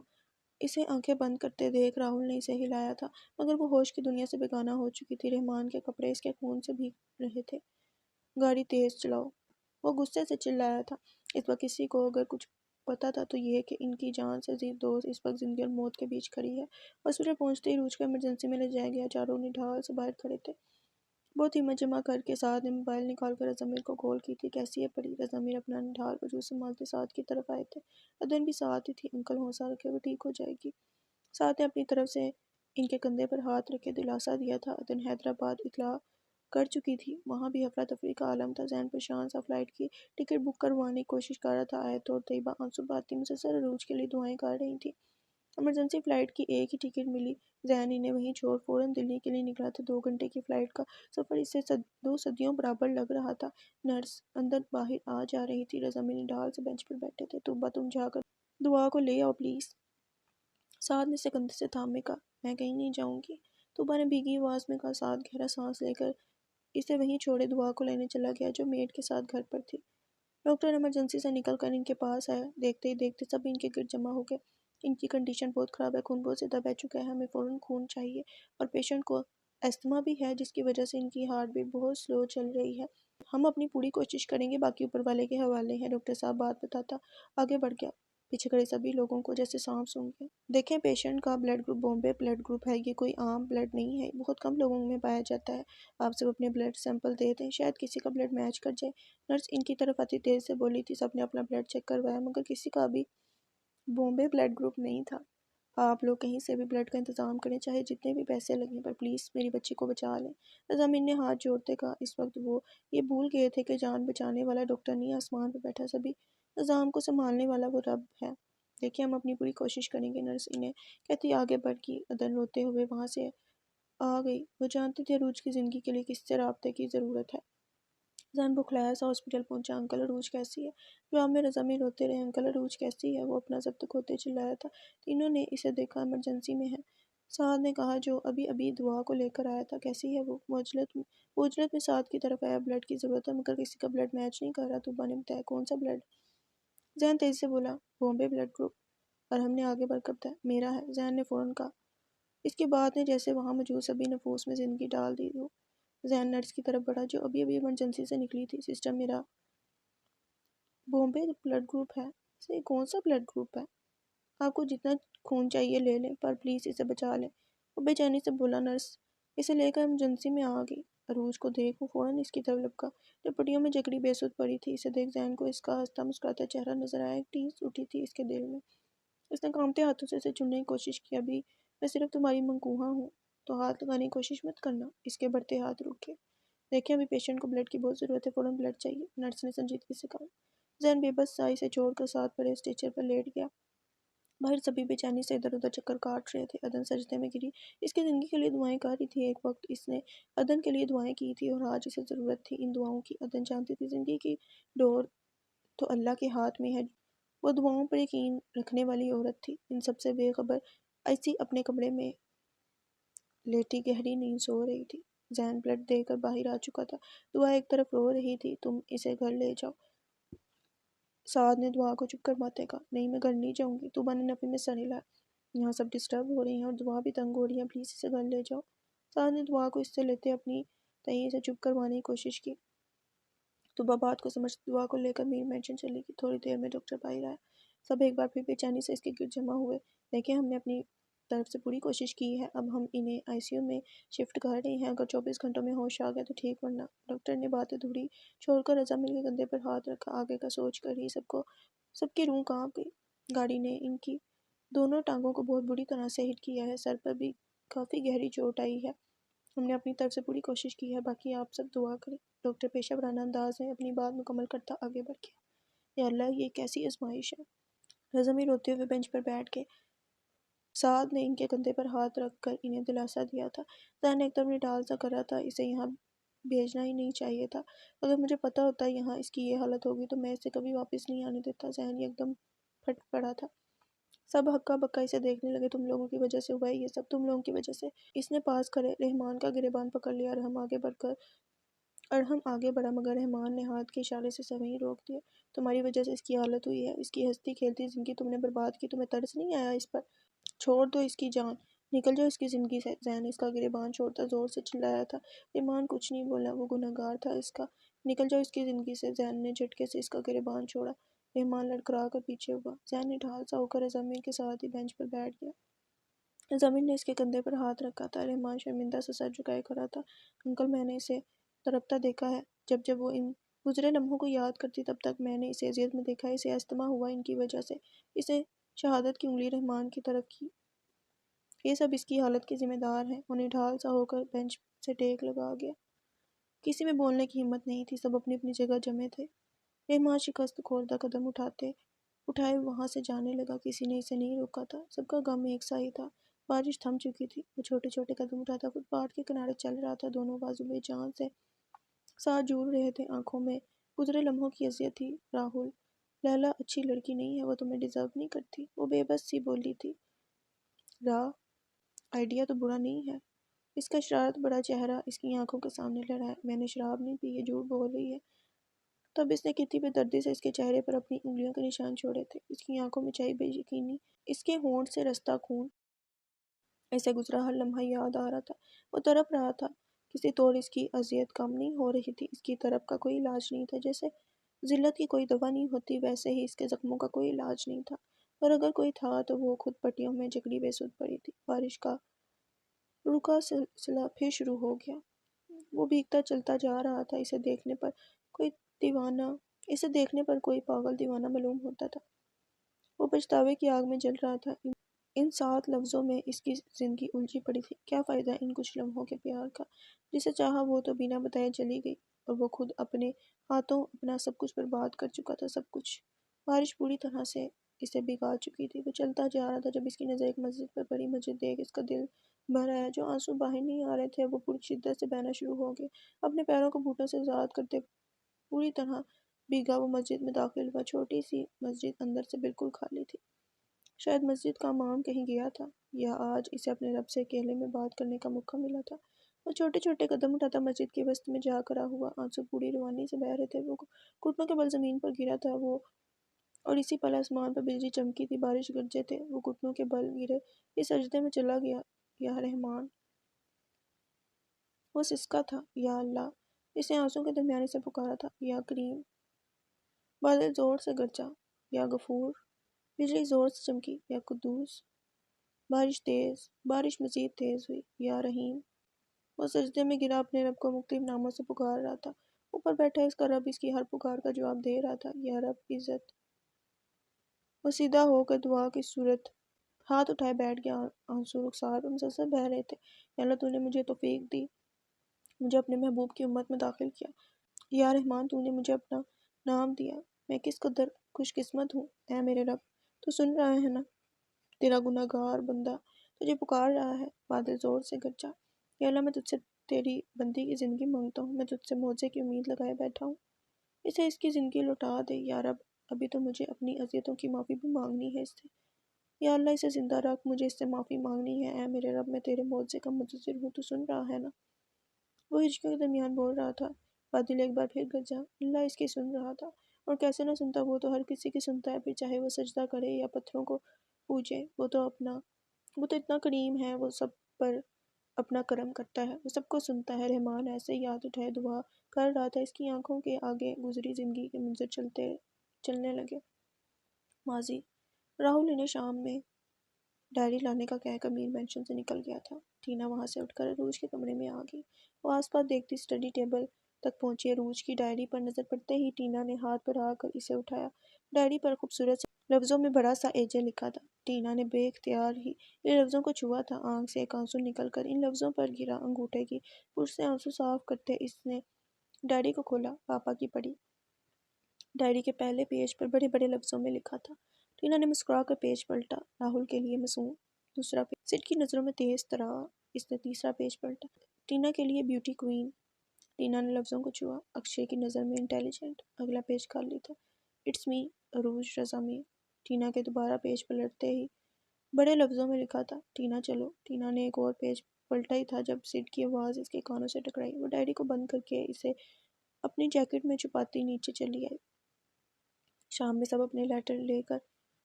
اسے آنکھیں بند کرتے دیکھ راہل نے اسے ہلایا تھا، مگر وہ ہوش کی دنیا سے بیگانہ ہو چکی تھی۔ رحمان کے کپڑے اس کے خون سے بھیگ رہے تھے۔ گاڑی تیز چلاؤ، وہ غصے سے چلایا تھا۔ اس وقت کسی کو اگر کچھ پتا تھا تو یہ کہ ان کی جان سے عزیز دوست اس وقت زندگی اور موت کے بیچ کھڑی ہے۔ ہاسپٹل پہنچتے ہی عروج کو ایمرجنسی میں لے جایا گیا۔ چاروں نڈھال سے باہر کھڑے تھے۔ بہت ہمت جمع کر کے سعد نے موبائل نکال کر رضامیر کو کال کی تھی۔ کیسی ہے پری؟ رضامیر اپنا نڈھال وجود سنبھالتے سعد کی طرف آئے تھے۔ عدن بھی ساتھ ہی تھی۔ انکل حوصلہ رکھیں، وہ ٹھیک ہو جائے گی۔ سعد نے اپنی طرف سے ان کے کندھے پر ہاتھ رکھ کے دلاسا دیا تھا۔ عدن حیدرآباد اطلاع کر چکی تھی، وہاں بھی افراتفری کا عالم تھا۔ ذہن پریشان سا فلائٹ کی ٹکٹ بک کروانے کی کوشش کر رہا تھا۔ آیت اور طیبہ آنسو بہاتی مسلسل عروج کے لیے دعائیں کر رہی تھیں۔ ایمرجنسی فلائٹ کی ایک ہی ٹکٹ ملی۔ ذہن انہیں وہیں چھوڑ فوراً دلی کے لیے نکلا تھا۔ 2 گھنٹے کی فلائٹ کا سفر اس سے 2 صدیوں برابر لگ رہا تھا۔ نرس اندر باہر آ جا رہی تھی۔ رضامیر نڈھال سے بینچ پر بیٹھے تھے۔ طوبا، تم جا کر دعا کو لے آؤ پلیز۔ سعد نے اسے کندھے سے تھامے کہا، میں کہیں نہیں جاؤں گی۔ طوبا نے بھیگی آواز میں کہا۔ سعد گہرا سانس لے کر اسے وہیں چھوڑے دعا کو لینے چلا گیا، جو میڈ کے ساتھ گھر پر تھی۔ ڈاکٹر ایمرجنسی سے نکل کر ان کے پاس آیا۔ دیکھتے ہی دیکھتے سب ان کے گرد جمع ہو گئے۔ ان کی کنڈیشن بہت خراب ہے، خون بہت زیادہ بہہ چکا ہے، ہمیں فوراً خون چاہیے، اور پیشنٹ کو استھما بھی ہے، جس کی وجہ سے ان کی ہارٹ بیٹ بہت سلو چل رہی ہے۔ ہم اپنی پوری کوشش کریں گے، باقی اوپر والے کے حوالے ہے۔ ڈاکٹر صاحب بات بتاتا آگے بڑھ گیا، پیچھے کھڑے سبھی لوگوں کو جیسے سانپ سونگھ گئے۔ دیکھیں، پیشنٹ کا blood group Bombay blood group ہے، یہ کوئی عام بلڈ نہیں ہے، بہت کم لوگوں میں پایا جاتا ہے۔ آپ سب اپنے بلڈ سیمپل دے دیں، شاید کسی کا بلڈ میچ کر جائے۔ نرس ان کی طرف آتی تیز سے بولی تھی۔ سب نے اپنا بلڈ چیک کروایا، مگر کسی کا بھی بومبے بلڈ گروپ نہیں تھا۔ آپ لوگ کہیں سے بھی بلڈ کا انتظام کریں، چاہے جتنے بھی پیسے لگیں، پر پلیز میری بچی کو بچا لیں۔ رضامیر نے ہاتھ جوڑتے کہا۔ اس وقت وہ یہ بھول گئے تھے کہ جان بچانے والا ڈاکٹر نہیں، آسمان پہ بیٹھا سبھی نظام کو سنبھالنے والا وہ رب ہے۔ دیکھیں، ہم اپنی پوری کوشش کریں گے۔ نرس انہیں کہتی آگے بڑھ گئی۔ عدن روتے ہوئے وہاں سے آ گئی۔ وہ جانتی تھی عروج کی زندگی کے لیے کس سے رابطے کی ضرورت ہے۔ ذہن بکھلایا سا ہاسپٹل پہنچا۔ انکل، عروج کیسی ہے؟ جواب میں رضامیر روتے رہے۔ انکل، عروج کیسی ہے؟ وہ اپنا ضبط کھوتے چلایا تھا۔ تینوں نے اسے دیکھا، ایمرجنسی میں ہے۔ سعد نے کہا، جو ابھی ابھی دعا کو لے کر آیا تھا۔ کیسی ہے وہ؟ وہ عجلت میں سعد کی طرف آیا۔ بلڈ کی ضرورت ہے، مگر کسی کا بلڈ میچ نہیں کر رہا۔ طوبا نے بتایا۔ کون سا بلڈ؟ ذہن تیزی سے بولا، بومبے بلڈ گروپ۔ اور ہم نے آگے بڑھ کر بتایا میرا ہے، ذہن نے فوراً کہا۔ اس کی بات نے جیسے وہاں موجود سبھی نفوس میں زندگی ڈال دی ہو۔ ذہن نرس کی طرف بڑھا جو ابھی ایمرجنسی سے نکلی تھی۔ سسٹر میرا بومبے بلڈ گروپ ہے۔ اسے کون سا بلڈ گروپ ہے؟ آپ کو جتنا خون چاہیے لے لیں، پر پلیز اسے بچا لیں۔ وہ بے چینی سے بولا نرس اسے لے کر ایمرجنسی میں آ گئی۔ عروج کو دیکھ وہ فوراً اس کی طرف لپکا جو پٹیوں میں جکڑی بے سود پڑی تھی۔ اسے دیکھ ذہن کو اس کا ہنستا مسکراتا چہرہ نظر آیا۔ ایک ٹیس اٹھی تھی اس کے دل میں۔ اس نے کانپتے ہاتھوں سے اسے چننے کی کوشش کی۔ ابھی میں صرف تمہاری منکوہا ہوں تو ہاتھ لگانے کی کوشش مت کرنا۔ اس کے بڑھتے ہاتھ رکے۔ دیکھیں ابھی پیشنٹ کو بلڈ کی بہت ضرورت ہے، فوراً بلڈ چاہیے، نرس نے سنجیدگی سے کہا۔ ذہن بے بس سائی سے چھوڑ کر ساتھ پڑے اسٹریچر پر لیٹ گیا۔ باہر سبھی بے چینی سے ادھر ادھر چکر کاٹ رہے تھے۔ عدن سجدے میں گری، اس کی زندگی کے لیے دعائیں کر رہی تھی۔ ایک وقت اس نے عدن کے لیے دعائیں کی تھی اور آج اسے ضرورت تھی ان دعاؤں کی۔ عدن جانتی تھی زندگی کی ڈور تو اللہ کے ہاتھ میں ہے۔ وہ دعاؤں پر یقین رکھنے والی عورت تھی۔ ان سب سے بے خبر ایسی اپنے کمرے میں لیٹی گہری نیند سو رہی تھی۔ ذہن بلڈ دے کر باہر آ چکا تھا۔ دعا ایک طرف رو رہی تھی تم اسے گھر لے جاؤ۔ سعد نے دعا کو چپ کرواتے کہا نہیں میں گھر نہیں جاؤں گی۔ طوبا نے نفی میں سر ہلایا۔ یہاں سب ڈسٹرب ہو رہے ہیں اور دعا بھی تنگ ہو رہی ہے، پلیز اسے گھر لے جاؤ۔ سعد نے دعا کو اس سے لیتے اپنی تئیں سے چپ کروانے کی کوشش کی۔ طوبا بات کو سمجھتے دعا کو لے کر میر مینشن چلی گئی۔ تھوڑی دیر میں ڈاکٹر باہر آیا۔ سب ایک بار پھر بے چینی سے اس کے گرد جمع ہوئے۔ دیکھیں ہم نے اپنی طرف سے پوری کوشش کی ہے، اب ہم انہیں آئی سی یو میں شفٹ کر رہے ہیں، اگر 24 گھنٹوں میں ہوش آ گیا تو ٹھیک، ورنہ۔ ڈاکٹر نے باتیں دھڑی چھوڑ کر رضامندی کے کندھے پر ہاتھ رکھا۔ آگے کا سوچ کر ہی سب کی روح کانپ گئی۔ گاڑی نے ان کی دونوں ٹانگوں کو بہت بری طرح سے ہٹ کیا ہے، سر پر بھی کافی گہری چوٹ آئی ہے۔ ہم نے اپنی طرف سے پوری کوشش کی ہے، باقی آپ سب دعا کریں۔ ڈاکٹر پیشہ ورانہ انداز میں اپنی بات مکمل کرتا آگے بڑھ گیا۔ یا اللہ یہ کیسی آزمائش ہے۔ رضامین روتے ہوئے بینچ پر بیٹھ کے سعد نے ان کے کندھے پر ہاتھ رکھ کر انہیں دلاسا دیا تھا۔ ذہن ایک دم نڈال سا کر رہا تھا، اسے یہاں بھیجنا ہی نہیں چاہیے تھا۔ اگر مجھے پتا ہوتا یہاں اس کی یہ حالت ہوگی تو میں اسے کبھی واپس نہیں آنے دیتا۔ ذہن ایک دم پھٹ پڑا تھا۔ سب ہکا بکا اسے دیکھنے لگے۔ تم لوگوں کی وجہ سے ہوا ہے یہ سب، تم لوگوں کی وجہ سے۔ اس نے پاس کھڑے رحمان کا گریبان پکڑ لیا اور ہم آگے بڑھا مگر رحمان نے ہاتھ کے اشارے سے وہیں روک دیا۔ تمہاری وجہ سے اس کی حالت ہوئی ہے، اس کی ہنستی کھیلتی زندگی تم نے برباد کی، تمہیں ترس نہیں آیا اس پر؟ چھوڑ دو اس کی جان، نکل جاؤ اس کی زندگی سے۔ ذہن اس کا گریبان چھوڑتا زور سے چلایا تھا۔ رحمان کچھ نہیں بولا، وہ گنہگار تھا اس کا۔ نکل جاؤ اس کی زندگی سے۔ ذہن نے جھٹکے سے اس کا گریبان چھوڑا۔ رحمان لڑکھڑا کر پیچھے ہوا۔ ذہن نڈھال سا ہو کر رضامین کے ساتھ ہی بینچ پر بیٹھ گیا۔ رضامین نے اس کے کندھے پر ہاتھ رکھا تھا۔ رحمان شرمندہ سا سر جھکائے کھڑا تھا۔ انکل میں نے اسے تڑپتا دیکھا ہے، جب وہ ان گزرے لمحوں کو یاد کرتی تب تک میں نے اسے اذیت میں دیکھا ہے، اسے استما ہوا ان کی وجہ سے۔ اسے شہادت کی انگلی رحمان کی طرف کی۔ یہ سب اس کی حالت کے ذمہ دار ہیں۔ وہ نڈھال سا ہو کر بینچ سے ٹیک لگا گیا۔ کسی میں بولنے کی ہمت نہیں تھی، سب اپنی اپنی جگہ جمے تھے۔ رحمان شکست خوردہ قدم اٹھائے وہاں سے جانے لگا۔ کسی نے اسے نہیں روکا تھا، سب کا غم ایک سا ہی تھا۔ بارش تھم چکی تھی۔ وہ چھوٹے چھوٹے قدم اٹھاتا فٹ پاتھ کے کنارے چل رہا تھا۔ دونوں بازو بے جان سے ساتھ جوڑ رہے تھے۔ آنکھوں میں گزرے لمحوں کی اذیت تھی۔ راہل، لیلا اچھی لڑکی نہیں ہے، وہ تمہیں ڈیزرو نہیں کرتی، وہ بے بس سی بولی تھی۔ آئیڈیا تو برا نہیں ہے۔ اس کا شرارت بڑا چہرہ اس کی آنکھوں کے سامنے لہرایا۔ میں نے شراب نہیں پی، یہ جھوٹ بول رہی ہے۔ تب اس نے کتنی بے دردی سے اس کے چہرے پر اپنی انگلیوں کے نشان چھوڑے تھے۔ اس کی آنکھوں میں چھائی بے یقینی، اس کے ہونٹ سے رستا خون اسے گزرا ہر لمحہ یاد آ رہا تھا۔ وہ تڑپ رہا تھا۔ کسی طور اس کی اذیت کم نہیں ہو رہی تھی۔ اس کی طرف کا کوئی علاج نہیں تھا۔ جیسے ذلت کی کوئی دوا نہیں ہوتی، ویسے ہی اس کے زخموں کا کوئی علاج نہیں تھا، اور اگر کوئی تھا تو وہ خود پٹیوں میں جکڑی بے سود پڑی تھی۔ بارش کا رکا سلسلہ پھر شروع ہو گیا۔ وہ بھیگتا چلتا جا رہا تھا۔ اسے دیکھنے پر کوئی پاگل دیوانہ معلوم ہوتا تھا۔ وہ پچھتاوے کی آگ میں جل رہا تھا۔ ان 7 لفظوں میں اس کی زندگی الجھی پڑی تھی۔ کیا فائدہ ان کچھ لمحوں کے پیار کا؟ جسے چاہا وہ تو بنا بتائے چلی گئی، اور وہ خود اپنے ہاتھوں اپنا سب کچھ برباد کر چکا تھا، سب کچھ۔ بارش پوری طرح سے اسے بھگا چکی تھی۔ وہ چلتا جا رہا تھا جب اس کی نظر ایک مسجد پر پڑی۔ مسجد دیکھ اس کا دل بھر آیا۔ جو آنسو باہر نہیں آ رہے تھے وہ پوری شدت سے بہنا شروع ہو گئے۔ اپنے پیروں کو گھٹنوں سے آزاد کرتے پوری طرح بھیگا وہ مسجد میں داخل ہوا۔ چھوٹی سی مسجد اندر سے بالکل خالی تھی۔ شاید مسجد کا امام کہیں گیا تھا، یا آج اسے اپنے رب سے اکیلے میں بات کرنے کا موقع ملا تھا۔ وہ چھوٹے چھوٹے قدم اٹھاتا مسجد کے وسط میں جا کھڑا ہوا۔ آنسو پوری روانی سے بہہ رہے تھے۔ وہ گھٹنوں کے بل زمین پر گرا تھا۔ وہ اور اسی پل آسمان پر بجلی چمکی تھی، بارش گرجے تھے، وہ گھٹنوں کے بل گرے، یہ سجدے میں چلا گیا۔ یا رحمان، وہ سسکا تھا۔ یا اللہ، اسے آنسوں کے درمیانے سے پکارا تھا۔ یا کریم، بادل زور سے گرجا۔ یا غفور، بجلی زور سے چمکی۔ یا قدوس، بارش مزید تیز ہوئی۔ یا رحیم، وہ سجدے میں گرا، اپنے رب کو مختلف ناموں سے پکار رہا تھا۔ اوپر بیٹھا اس کا رب اس کی ہر پکار کا جواب دے رہا تھا۔ یا رب عزت، وہ سیدھا ہو کر دعا کی صورت ہاتھ اٹھائے بیٹھ گیا، آنسو رخسار پہ مسلسل بہہ رہے تھے۔ یا اللہ، تو نے مجھے توفیق دی، مجھے اپنے محبوب کی امت میں داخل کیا۔ یا رحمان، تو نے مجھے اپنا نام دیا، میں کس قدر خوش قسمت ہوں۔ اے میرے رب، تو سن رہا ہے نا، تیرا گناہ گار بندہ تجھے پکار رہا ہے۔ بادل زور سے گرجا۔ یا اللہ، میں تجھ سے تیری بندی کی زندگی مانگتا ہوں، میں تجھ سے معجزے کی امید لگائے بیٹھا ہوں، اسے اس کی زندگی لوٹا دے۔ یا رب، ابھی تو مجھے اپنی اذیتوں کی معافی بھی مانگنی ہے اس سے۔ یا اللہ، اسے زندہ رکھ، مجھے اس سے معافی مانگنی ہے۔ اے میرے رب، میں تیرے معجزے کا منتظر ہوں، تو سن رہا ہے نا۔ وہ ہچکیوں کے درمیان بول رہا تھا۔ بادل ایک بار پھر گرجا۔ اللہ اس کی سن رہا تھا، اور کیسے نہ سنتا، وہ تو ہر کسی کی سنتا ہے، پھر چاہے وہ سجدہ کرے یا پتھروں کو پوجے۔ وہ تو اتنا کریم ہے، وہ سب پر اپنا کرم کرتا ہے، وہ سب کو سنتا ہے۔ رحمان ایسے ہی ہاتھ اٹھائے دعا کر رہا تھا، اس کی آنکھوں کے آگے گزری زندگی کے منظر چلنے لگے۔ ماضی، راہل انہیں شام میں ڈائری لانے کا کہہ کر مین مینشن سے نکل گیا تھا۔ ٹینا وہاں سے اٹھ کر عروج کے کمرے میں آ گئی۔ وہ آس پاس دیکھتی اسٹڈی ٹیبل تک پہنچی۔ عروج کی ڈائری پر نظر پڑتے ہی ٹینا نے ہاتھ بڑھا کر اسے اٹھایا۔ ڈائری پر خوبصورت سے لفظوں میں بڑا سا ایجے لکھا تھا۔ ٹینا نے بے اختیار ہی ان لفظوں کو چھوا تھا، آنکھ سے ایک آنسو نکل کر ان لفظوں پر گرا۔ انگوٹھے کی پرش سے آنسو صاف کرتے اس نے ڈائری کو کھولا، پاپا کی پڑھی۔ ڈائری کے پہلے پیج پر بڑے بڑے لفظوں میں لکھا تھا۔ ٹینا نے مسکرا کر پیج پلٹا، راہل کے لیے مصون۔ دوسرا پیج، سڈ کی نظروں میں تیز طرح اس نے تیسرا پیج پلٹا، ٹینا کے لیے بیوٹی کوئین۔ ٹینا نے لفظوں کو چھوا، اکشے کی نظر میں انٹیلیجنٹ۔ اگلا پیج خالی تھا، اٹس می عروج رضا میر۔ ٹینا کے دوبارہ پیج پلٹتے ہی بڑے لفظوں میں لکھا تھا، ٹینا چلو۔ ٹینا نے ایک اور پیج پلٹا ہی تھا جب سڈ کی آواز اس کے کانوں سے ٹکرائی۔ وہ ڈائری کو بند کر کے اسے اپنی جیکٹ میں چھپاتی نیچے چلی آئی۔ شام میں سب اپنے لیٹر لے کر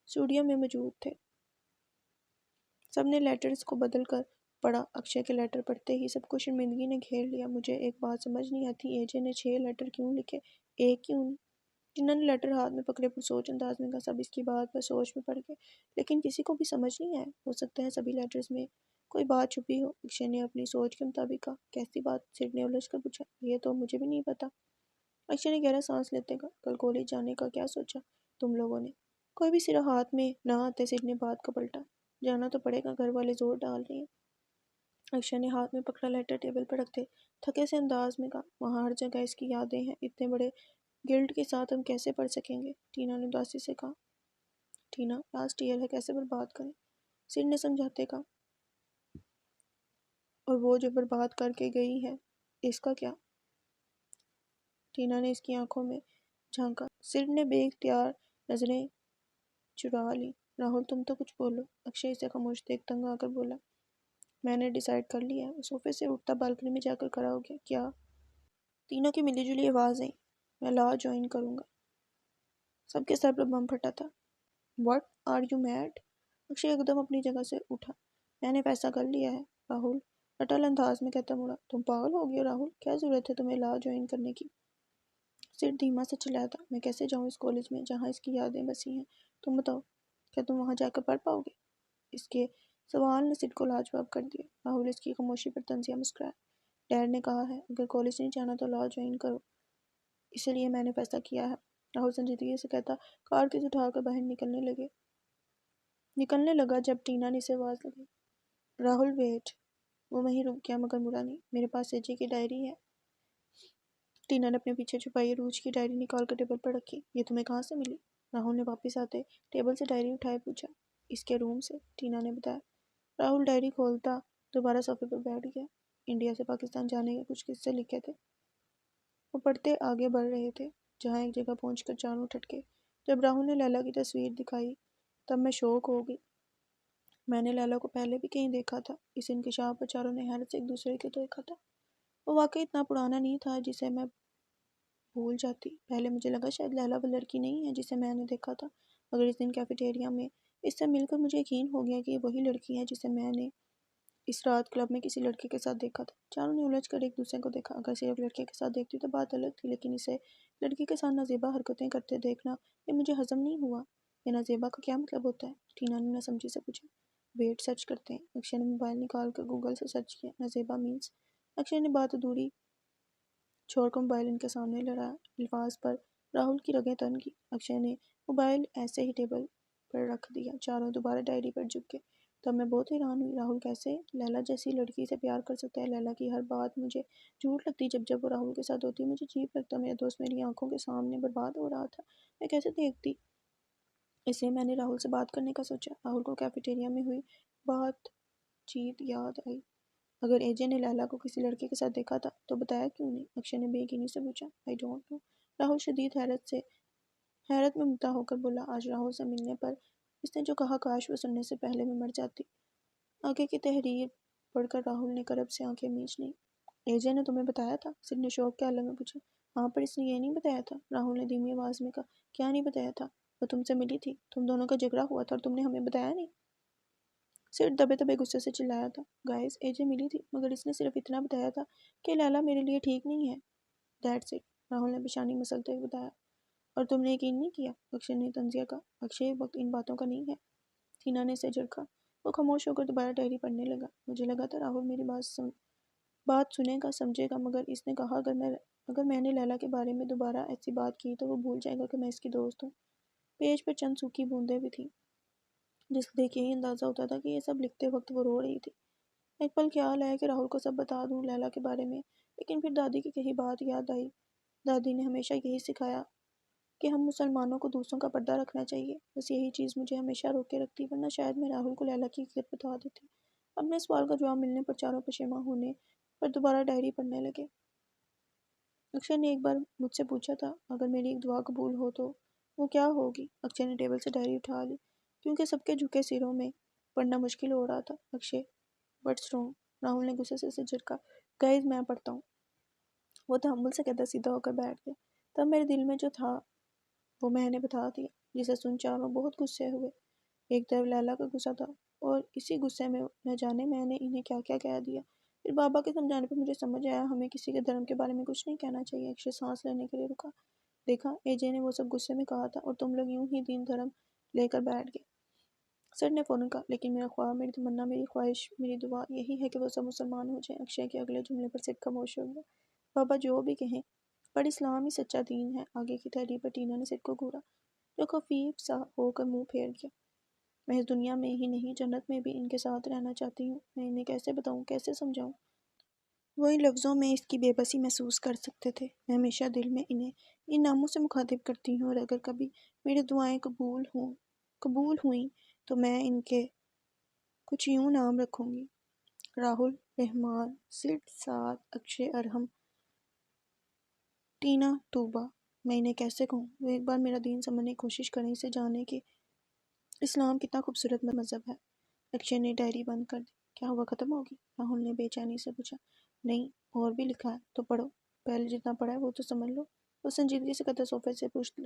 اسٹوڈیو میں موجود تھے۔ سب نے لیٹرز کو بدل کر پڑھا۔ اکشے کے لیٹر پڑھتے ہی سب کو شرمندگی نے گھیر لیا۔ مجھے ایک بات سمجھ نہیں آتی، ایجے نے 6 لیٹر کیوں لکھے، ایک کیوں نہیں؟ ٹینا نے لیٹر ہاتھ میں پکڑے پرسوچ انداز میں کہا۔ سب اس کی بات پر سوچ میں پڑ گئے، لیکن کسی کو بھی سمجھ نہیں آیا۔ ہو سکتا ہے سبھی لیٹرز میں کوئی بات چھپی ہو، اکشے نے اپنی سوچ کے مطابق کہا۔ کیسی بات؟ سڈ نے الجھ کر پوچھا۔ یہ تو مجھے بھی نہیں پتا، اکشے نے گہرا سانس لیتے کہا۔ کل کالج جانے کا کیا سوچا تم لوگوں نے؟ کوئی بھی سرا ہاتھ میں نہ آتے سڈ نے بات کو پلٹا۔ جانا تو پڑے گا، گھر والے زور ڈال رہے ہیں۔ اکشے نے ہاتھ میں پکڑا لیٹر ٹیبل پر رکھتے تھکے سے انداز میں کہا۔ وہاں ہر جگہ اس کی یادیں ہیں، اتنے بڑے گلڈ کے ساتھ ہم کیسے پڑھ سکیں گے؟ ٹینا نے اداسی سے کہا۔ ٹینا، لاسٹ ایئر ہے، کیسے برباد کریں؟ سڈ نے سمجھاتے کہا۔ اور وہ جو برباد کر کے گئی ہے، اس کا کیا؟ ٹینا نے اس کی آنکھوں میں جھانکا۔ سڈ نے بے اختیار نظریں چرا لی۔ راہل، تم تو کچھ بولو۔ اکشے اسے خاموش دیکھ تنگ آ کر بولا۔ میں نے ڈیسائیڈ کر لیا ہے۔ وہ صوفے سے اٹھتا بالکنی میں جا کر کھڑا ہو گیا۔ کیا؟ تینوں کی ملی جلی آواز آئی۔ میں لا جوائن کروں گا۔ سب کے سر پر بم پھٹا تھا۔ What are you mad? Akshay ایک دم اپنی جگہ سے اٹھا۔ میں نے فیصلہ کر لیا ہے، راہل رٹل انداز میں کہتا مڑا۔ تم پاگل ہو گئے راہل، کیا ضرورت ہے تمہیں لا جوائن کرنے کی؟ سڈ دھیما سے چلایا تھا۔ میں کیسے جاؤں اس کالج میں جہاں اس کی یادیں بسی ہیں؟ تم بتاؤ، کیا تم وہاں جا کر پڑھ پاؤ گے؟ اس کے سوال نے سڈ کو لاجواب کر دیا۔ راہل اس کی خاموشی پر طنزیہ مسکرایا۔ ڈیڈ نے کہا ہے اگر کالج نہیں جانا تو لا جوائن کرو، اسی لیے میں نے فیصلہ کیا ہے، راہل سنجیدگی سے کہتا کار کیز اٹھا کر باہر نکلنے لگا جب ٹینا نے اسے آواز لگائی۔ راہل ویٹ۔ وہ وہیں رک گیا مگر مڑا نہیں۔ میرے پاس ایجے کی ڈائری ہے۔ ٹینا نے اپنے پیچھے چھپائی عروج کی ڈائری نکال کر ٹیبل پر رکھی۔ یہ تمہیں کہاں سے ملی؟ راہل نے واپس آتے ٹیبل سے ڈائری اٹھائے پوچھا۔ اس کے روم سے، ٹینا نے بتایا۔ راہل ڈائری کھولتا دوبارہ صوفے پر بیٹھ گیا۔ انڈیا سے پاکستان جانے کے کچھ قصے لکھے تھے۔ وہ پڑھتے آگے بڑھ رہے تھے، جہاں ایک جگہ پہنچ کر چاروں ٹھٹکے۔ جب راہل نے لیلا کی تصویر دکھائی تب میں شوک ہو گئی۔ میں نے لیلا کو پہلے بھی کہیں دیکھا تھا۔ اس انکشاف پر چاروں نے حیرت سے ایک دوسرے کو دیکھا تھا۔ وہ واقعی اتنا پرانا نہیں تھا جسے میں بھول جاتی۔ پہلے مجھے لگا شاید لیلا وہ لڑکی نہیں ہے جسے میں نے دیکھا تھا، مگر اس دن کیفیٹیریا میں اس سے مل کر مجھے یقین ہو گیا کہ یہ وہی لڑکی ہے جسے میں نے اس رات کلب میں کسی لڑکے کے ساتھ دیکھا تھا۔ چاروں نے الجھ کر ایک دوسرے کو دیکھا۔ اگر صرف لڑکے کے ساتھ دیکھتی تو بات الگ تھی، لیکن اسے لڑکی کے ساتھ نازیبا حرکتیں کرتے دیکھنا یہ مجھے ہضم نہیں ہوا۔ یہ نازیبا کا کیا مطلب ہوتا ہے؟ ٹینا نے ناسمجھی سے پوچھا۔ ویٹ، سرچ کرتے ہیں۔ اکشے نے موبائل نکال کر گوگل سے سرچ کیا۔ نازیبا مینس۔ اکشے نے بات ادھوری چھوڑ کر موبائل ان کے سامنے لڑا۔ الفاظ پر راہل کی رگیں تن کی۔ اکشے نے موبائل ایسے ہی ٹیبل پر رکھ دیا۔ چاروں دوبارہ ڈائری پر جھک گئے۔ تب میں بہت حیران ہوئی، راہل کیسے لیلا جیسی لڑکی سے پیار کر سکتا ہے؟ لیلا کی ہر بات مجھے جھوٹ لگتی جب وہ راہل کے ساتھ ہوتی، مجھے عجیب لگتا۔ میرا دوست میری آنکھوں کے سامنے برباد ہو رہا تھا، میں کیسے دیکھتی؟ اس لیے میں نے راہل سے بات کرنے کا سوچا۔ راہل کو کیفیٹیریا میں ہوئی بات چیت یاد آئی۔ اگر اے جے نے لیلا کو کسی لڑکے کے ساتھ دیکھا تھا تو بتایا کیوں نہیں؟ اکشے نے بے یقینی سے پوچھا۔ I don't know. راہل شدید حیرت میں مبتلا ہو کر بولا۔ آج راہل سے ملنے پر اس نے جو کہا کاش وہ سننے سے پہلے میں مر جاتی۔ آگے کی تحریر پڑھ کر راہل نے کرب سے آنکھیں میچ لیں۔ اے جے نے تمہیں بتایا تھا؟ سڈ نے شوق کے عالم میں پوچھا۔ ہاں، پر اس نے یہ نہیں بتایا تھا، راہل نے دھیمی آواز میں کہا۔ کیا نہیں بتایا تھا؟ وہ تم سے ملی تھی، تم دونوں کا جھگڑا ہوا تھا اور تم نے ہمیں بتایا نہیں؟ سڈ دبے دبے غصے سے چلایا تھا۔ گائز، اے جے ملی تھی، مگر اس نے صرف اتنا بتایا تھا کہ لیلا میرے لیے ٹھیک نہیں ہے۔ دیٹس اٹ، راہل نے پیشانی مسلتے ہوئے بتایا۔ اور تم نے یقین نہیں کیا؟ اکشے نے طنزیہ کہا۔ اکشے وقت ان باتوں کا نہیں ہے۔ ٹینا نے اسے جھڑکا۔ وہ خاموش ہو کر دوبارہ ڈائری پڑھنے لگا۔ مجھے لگا تھا راہل میری بات سنے گا، سمجھے گا، مگر اس نے کہا اگر میں نے لیلا کے بارے میں دوبارہ ایسی بات کی تو وہ بھول جائے گا کہ میں اس کی دوست ہوں۔ پیج پر چند سوکھی بوندیں بھی تھیں جس کو دیکھ یہی اندازہ ہوتا تھا کہ یہ سب لکھتے وقت وہ رو رہی تھی۔ ایک پل خیال آیا کہ راہل کو سب بتا دوں لیلا کے بارے میں، لیکن پھر دادی کی کہی بات یاد آئی۔ دادی نے ہمیشہ یہی سکھایا کہ ہم مسلمانوں کو دوسروں کا پردہ رکھنا چاہیے۔ بس یہی چیز مجھے ہمیشہ روکے رکھتی، ورنہ شاید میں راہل کو لیلا کی حقیقت بتا دیتی۔ اپنے سوال کا جواب ملنے پر چاروں پشیماں ہونے پر دوبارہ ڈائری پڑھنے لگے۔ اکشے نے ایک بار مجھ سے پوچھا تھا، اگر میری ایک دعا قبول ہو تو وہ کیا ہوگی؟ اکشے نے ٹیبل سے ڈائری اٹھا لی، کیونکہ سب کے جھکے سروں میں پڑھنا مشکل ہو رہا تھا۔ Akshay, what's wrong? راہل نے غصے سے اسے جھٹکا۔ گائز، میں پڑھتا ہوں۔ وہ تحمل سے قدر سیدھا ہو کر بیٹھ گیا۔ تب میرے دل میں جو تھا وہ میں نے بتا دیا، جسے سن چاروں بہت غصے ہوئے۔ ایک طرف لیلا کا غصہ تھا اور اسی غصے میں نہ جانے میں نے انہیں کیا کیا کہہ دیا۔ پھر بابا کے سمجھانے پر مجھے سمجھ آیا ہمیں کسی کے دھرم کے بارے میں کچھ نہیں کہنا چاہیے۔ اکشے سانس لینے کے لیے رکا۔ دیکھا، اے جے نے وہ سب غصے میں کہا تھا اور تم لوگ یوں ہی دین دھرم لے کر بیٹھ گئے۔ سر نے فوراً کہا، لیکن میرا خواب، میری تمنا، میری خواہش، میری دعا یہی ہے کہ وہ سب مسلمان ہو جائیں۔ اکشے کے اگلے جملے پر سر خاموش ہو گیا۔ بابا جو بھی کہیں، پر اسلام ہی سچا دین ہے۔ آگے کی تحریر پر ٹینا نے سر کو گھورا، جو خفیف سا ہو کر منہ پھیر گیا۔ میں اس دنیا میں ہی نہیں، جنت میں بھی ان کے ساتھ رہنا چاہتی ہوں۔ میں انہیں کیسے بتاؤں، کیسے سمجھاؤں؟ وہ ان لفظوں میں اس کی بے بسی محسوس کر سکتے تھے۔ میں ہمیشہ دل میں انہیں ان ناموں سے مخاطب کرتی ہوں، اور اگر کبھی میری دعائیں قبول ہوئیں تو میں ان کے کچھ یوں نام رکھوں گی: راہل، رحمان، سڈ، سعد، اکشے، ارحم، ٹینا، طوبیٰ۔ میں انہیں کیسے کہوں؟ وہ ایک بار میرا دین سمجھنے کی کوشش کریں، اسے جانیں کہ اسلام کتنا خوبصورت مذہب ہے۔ اکشے نے ڈائری بند کر دی۔ کیا ہوا، ختم ہوگی؟ راہل نے بے چینی سے پوچھا۔ نہیں، اور بھی لکھا ہے، تو پڑھو۔ پہلے جتنا پڑھا ہے وہ تو سمجھ لو۔ وہ سنجیدگی سے قدر صوفے سے پشت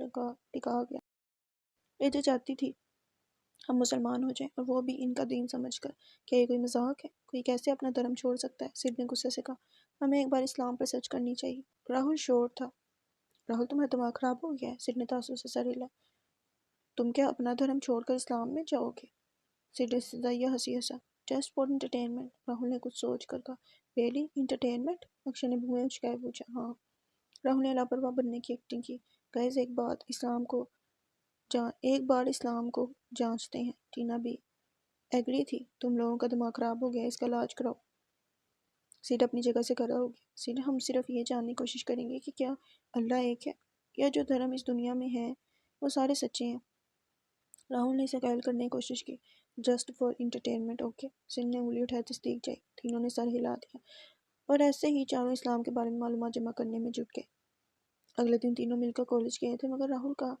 ٹکا گیا۔ اے جے چاہتی تھی ہم مسلمان ہو جائیں، اور وہ بھی ان کا دین سمجھ کر۔ کیا یہ کوئی مذاق ہے؟ کوئی کیسے اپنا دھرم چھوڑ سکتا ہے؟ سڈ نے غصے سے کہا۔ ہمیں ایک بار اسلام پر سرچ کرنی چاہیے۔ راہل شور تھا۔ راہل، تمہارا دماغ خراب ہو گیا ہے؟ سڈ نے تعصب سے سر ہلا۔ تم کیا اپنا دھرم چھوڑ کر اسلام میں جاؤ گے؟ سڈ استدعائیہ ہنسی ہنسا۔ جسٹ فار انٹرٹینمنٹ، راہل نے کچھ سوچ کر کہا۔ Really entertainment? اکشے نے بھویں اچکائے پوچھا۔ ہاں، راہل نے لاپرواہ بننے کی ایکٹنگ کی۔ گائز، ایک بار اسلام کو جانچتے ہیں۔ ٹینا بھی ایگری تھی۔ تم لوگوں کا دماغ خراب ہو گیا، اس کا علاج کراؤ۔ سڈ اپنی جگہ سے کھڑا ہو گیا۔ سڈ، ہم صرف یہ جاننے کی کوشش کریں گے کہ کیا اللہ ایک ہے، یا جو دھرم اس دنیا میں ہیں وہ سارے سچے ہیں۔ راہل نے اسے قائل کرنے کی کوشش کی۔ Just for entertainment, okay. سڈ نے انگلی اٹھائی، تصدیق چاہی۔ تینوں نے سر ہلا دیا، اور ایسے ہی چاروں اسلام کے بارے میں معلومات جمع کرنے میں جٹ گئے۔ اگلے دن تینوں مل کر کالج گئے تھے، مگر راہل کا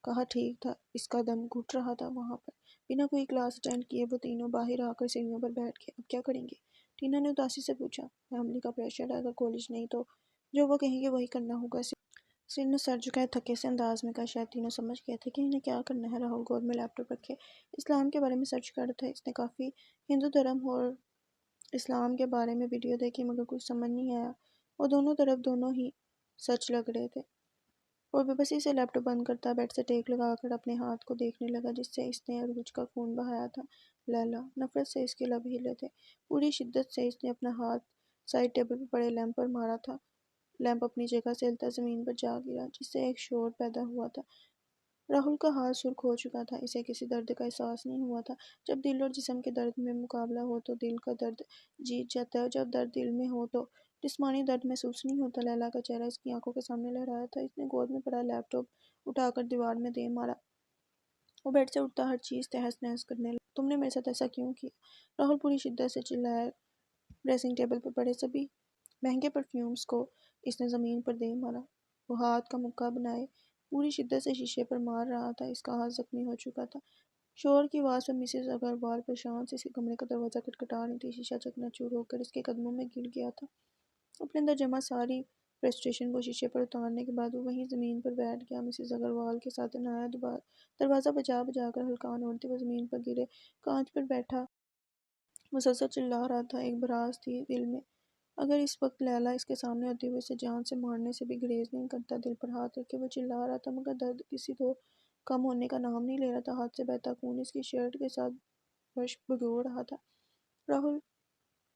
کہا ٹھیک تھا، اس کا دم گھٹ رہا تھا وہاں پر۔ بنا کوئی کلاس اٹینڈ کیے وہ تینوں باہر آ کر سیڑھیوں پر بیٹھ گئے۔ اب کیا کریں گے؟ ٹینا نے اداسی سے پوچھا۔ فیملی کا پریشر ہے، اگر کالج نہیں تو جو وہ کہیں گے وہی کرنا ہوگا۔ سر نے سر جھکائے تھکے سے انداز میں کہا۔ شاید تینوں سمجھ گئے تھے کہ انہیں کیا کرنا ہے۔ راہل گود میں لیپ ٹاپ رکھے اسلام کے بارے میں سرچ کر رہا تھا۔ اس نے کافی ہندو دھرم اور اسلام کے بارے میں ویڈیو دیکھی مگر کچھ سمجھ نہیں آیا۔ وہ دونوں طرف دونوں ہی سچ لگ رہے تھے۔ اور بے بسی سے لیپ ٹاپ بند کرتا بیڈ سے ٹیک لگا کر اپنے ہاتھ کو دیکھنے لگا جس سے اس نے عروج کا خون بہایا تھا۔ لیلا، نفرت سے اس کے لب ہلے تھے۔ پوری شدت سے اس نے اپنا ہاتھ سائڈ ٹیبل پر پڑے لیمپ پر مارا تھا۔ لیمپ اپنی جگہ سے ہلتا زمین پر جا گرا جس سے ایک شور پیدا ہوا تھا۔ راہل کا ہاتھ سرخ ہو چکا تھا۔ اسے کسی درد کا احساس نہیں ہوا تھا۔ جب دل اور جسم کے درد میں مقابلہ ہو تو دل کا درد جیت جاتا ہے اور جب درد دل میں ہو تو جسمانی درد محسوس نہیں ہوتا۔ لیلا کا چہرہ اس کی آنکھوں کے سامنے لہرایا تھا۔ اس نے گود میں پڑا لیپ ٹاپ اٹھا کر دیوار میں دے مارا۔ وہ بیڈ سے اٹھتا ہر چیز تہس نہس کرنے لگا۔ تم نے میرے ساتھ ایسا کیوں کیا؟ راہل پوری شدت سے چلایا۔ ڈریسنگ ٹیبل پر پڑے سبھی مہنگے پرفیومز کو اس نے زمین پر دے مارا۔ وہ ہاتھ کا مکہ بنائے پوری شدت سے شیشے پر مار رہا تھا۔ اس کا ہاتھ زخمی ہو چکا تھا۔ شور کی آواز پر مسز اگروال پریشان سے اس کے کمرے کا دروازہ کھٹکھٹا رہی تھی۔ شیشہ چکنا چور ہو کر اس کے قدموں میں گر گیا تھا۔ اپنے اندر جمع ساری فرسٹریشن کو شیشے پر اتارنے کے بعد وہ وہیں زمین پر بیٹھ گیا۔ مسز اگروال کے ساتھ نایا دروازہ بجا بجا کر ہلکان اوڑھتے ہوئے زمین پر گرے کانچ پر بیٹھا مسلسل چلا رہا تھا۔ ایک بھڑاس تھی دل میں۔ اگر اس وقت لیلا اس کے سامنے ہوتی وہ اسے جان سے مارنے سے بھی گریز نہیں کرتا۔ دل پر ہاتھ رکھے وہ چلا رہا تھا مگر درد کسی طور کم ہونے کا نام نہیں لے رہا تھا۔ ہاتھ سے بہتا خون اس کی شرٹ کے ساتھ فرش بھگو رہا تھا۔ راہل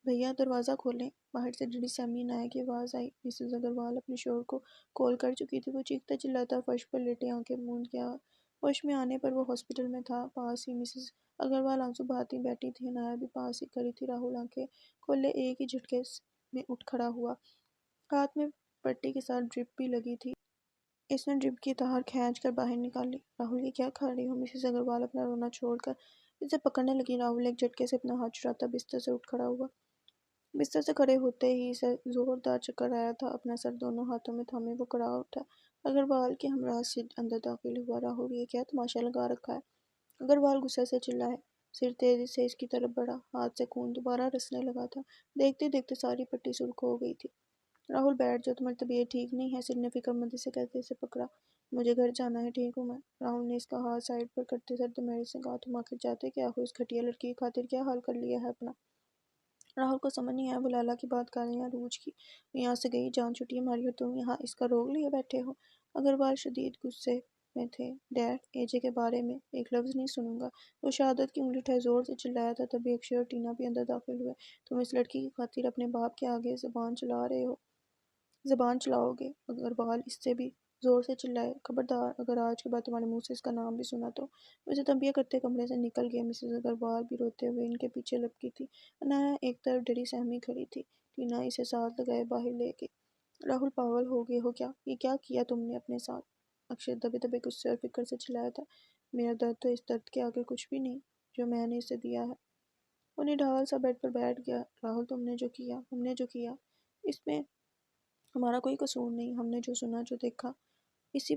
بھیا دروازہ کھولیں۔ باہر سے ڈیڈی سیمی نایا کی آواز آئی۔ مسز اگروال اپنے شوہر کو کال کر چکی تھی۔ وہ چیختا چلاتا فرش پر لیٹے آنکھیں موند گیا۔ ہوش میں آنے پر وہ ہاسپٹل میں تھا۔ پاس ہی مسز اگروال آنسو بہاتی بیٹھی تھی۔ نایا بھی پاس ہی کھڑی تھی۔ راہل آنکھیں کھولے ایک ہی جھٹکے میں اٹھ کھڑا ہوا۔ ہاتھ میں پٹی کے ساتھ ڈرپ بھی لگی تھی۔ اس نے ڈرپ کی تار کھینچ کر باہر نکالی۔ راہل یہ کیا کھا رہی ہو؟ مسز اگروال اپنا رونا چھوڑ کر اسے پکڑنے لگی۔ راہل ایک جھٹکے سے اپنا ہاتھ چھڑاتا بستر سے اٹھ کھڑا ہوا۔ بستر سے کھڑے ہوتے ہی اسے زوردار چکر آیا تھا۔ اپنا سر دونوں ہاتھوں میں تھامے وہ کڑا اٹھا۔ اگروال کے ہمراہ سر اندر داخل ہوا۔ راہل یہ کیا تماشا لگا رکھا ہے؟ اگروال غصے سے چلائے۔ سر تیزی سے اس کی طرف بڑھا۔ ہاتھ سے خون دوبارہ رسنے لگا تھا۔ دیکھتے دیکھتے ساری پٹی سرخ ہو گئی تھی۔ راہل بیٹھ جاؤ، تمہاری طبیعت ٹھیک نہیں ہے۔ سر نے فکر مندی سے کہتے اسے پکڑا۔ مجھے گھر جانا ہے، ٹھیک ہوں میں۔ راہل نے اس کا ہاتھ سائڈ پر کرتے سرد میل سے کہا تم آخر چاہتے کیا ہو؟ اس گھٹیا لڑکی کی خاطر کیا حال کر لیا ہے اپنا؟ راہل کو سمجھ نہیں آیا وہ لیلا کی بات کر رہے ہیں یا عروج کی۔ وہ یہاں سے گئی، جان چھٹی ہماری اور تم یہاں اس کا روگ لیے بیٹھے ہو۔ اگروال شدید غصے میں تھے۔ ڈیڈ، ایجے کے بارے میں ایک لفظ نہیں سنوں گا۔ وہ شہادت کی انگلی اٹھائے زور سے چلایا تھا۔ تبھی اکشے اور ٹینا بھی اندر داخل ہوئے۔ تم اس لڑکی کی خاطر اپنے باپ کے آگے زبان چلاؤ گے؟ اگروال اس سے بھی زور سے چلائے۔ خبردار، اگر آج کے بعد تمہارے منہ سے اس کا نام بھی سنا تو۔ وہ اسے تنبیہ کرتے کمرے سے نکل گئے۔ مسز اگروال بھی روتے ہوئے ان کے پیچھے لپکی تھی۔ انایا ایک طرف ڈیڈی سیمی کھڑی تھی۔ ٹینا اسے ساتھ لگائے باہر لے گئی۔ راہل پاگل ہو گئے ہو کیا؟ یہ کیا کیا تم نے اپنے ساتھ؟ اکشے دبے دبے غصے اور فکر سے چلایا تھا۔ میرا درد تو اس درد کے آگے کچھ بھی نہیں جو میں نے اسے دیا ہے۔ وہ نڈھال سا بیڈ پر بیٹھ گیا۔ راہل تم نے جو کیا، ہم نے جو کیا، اس میں ہمارا کوئی قصور نہیں۔ ہم نے جو سنا، جو دیکھا، اسی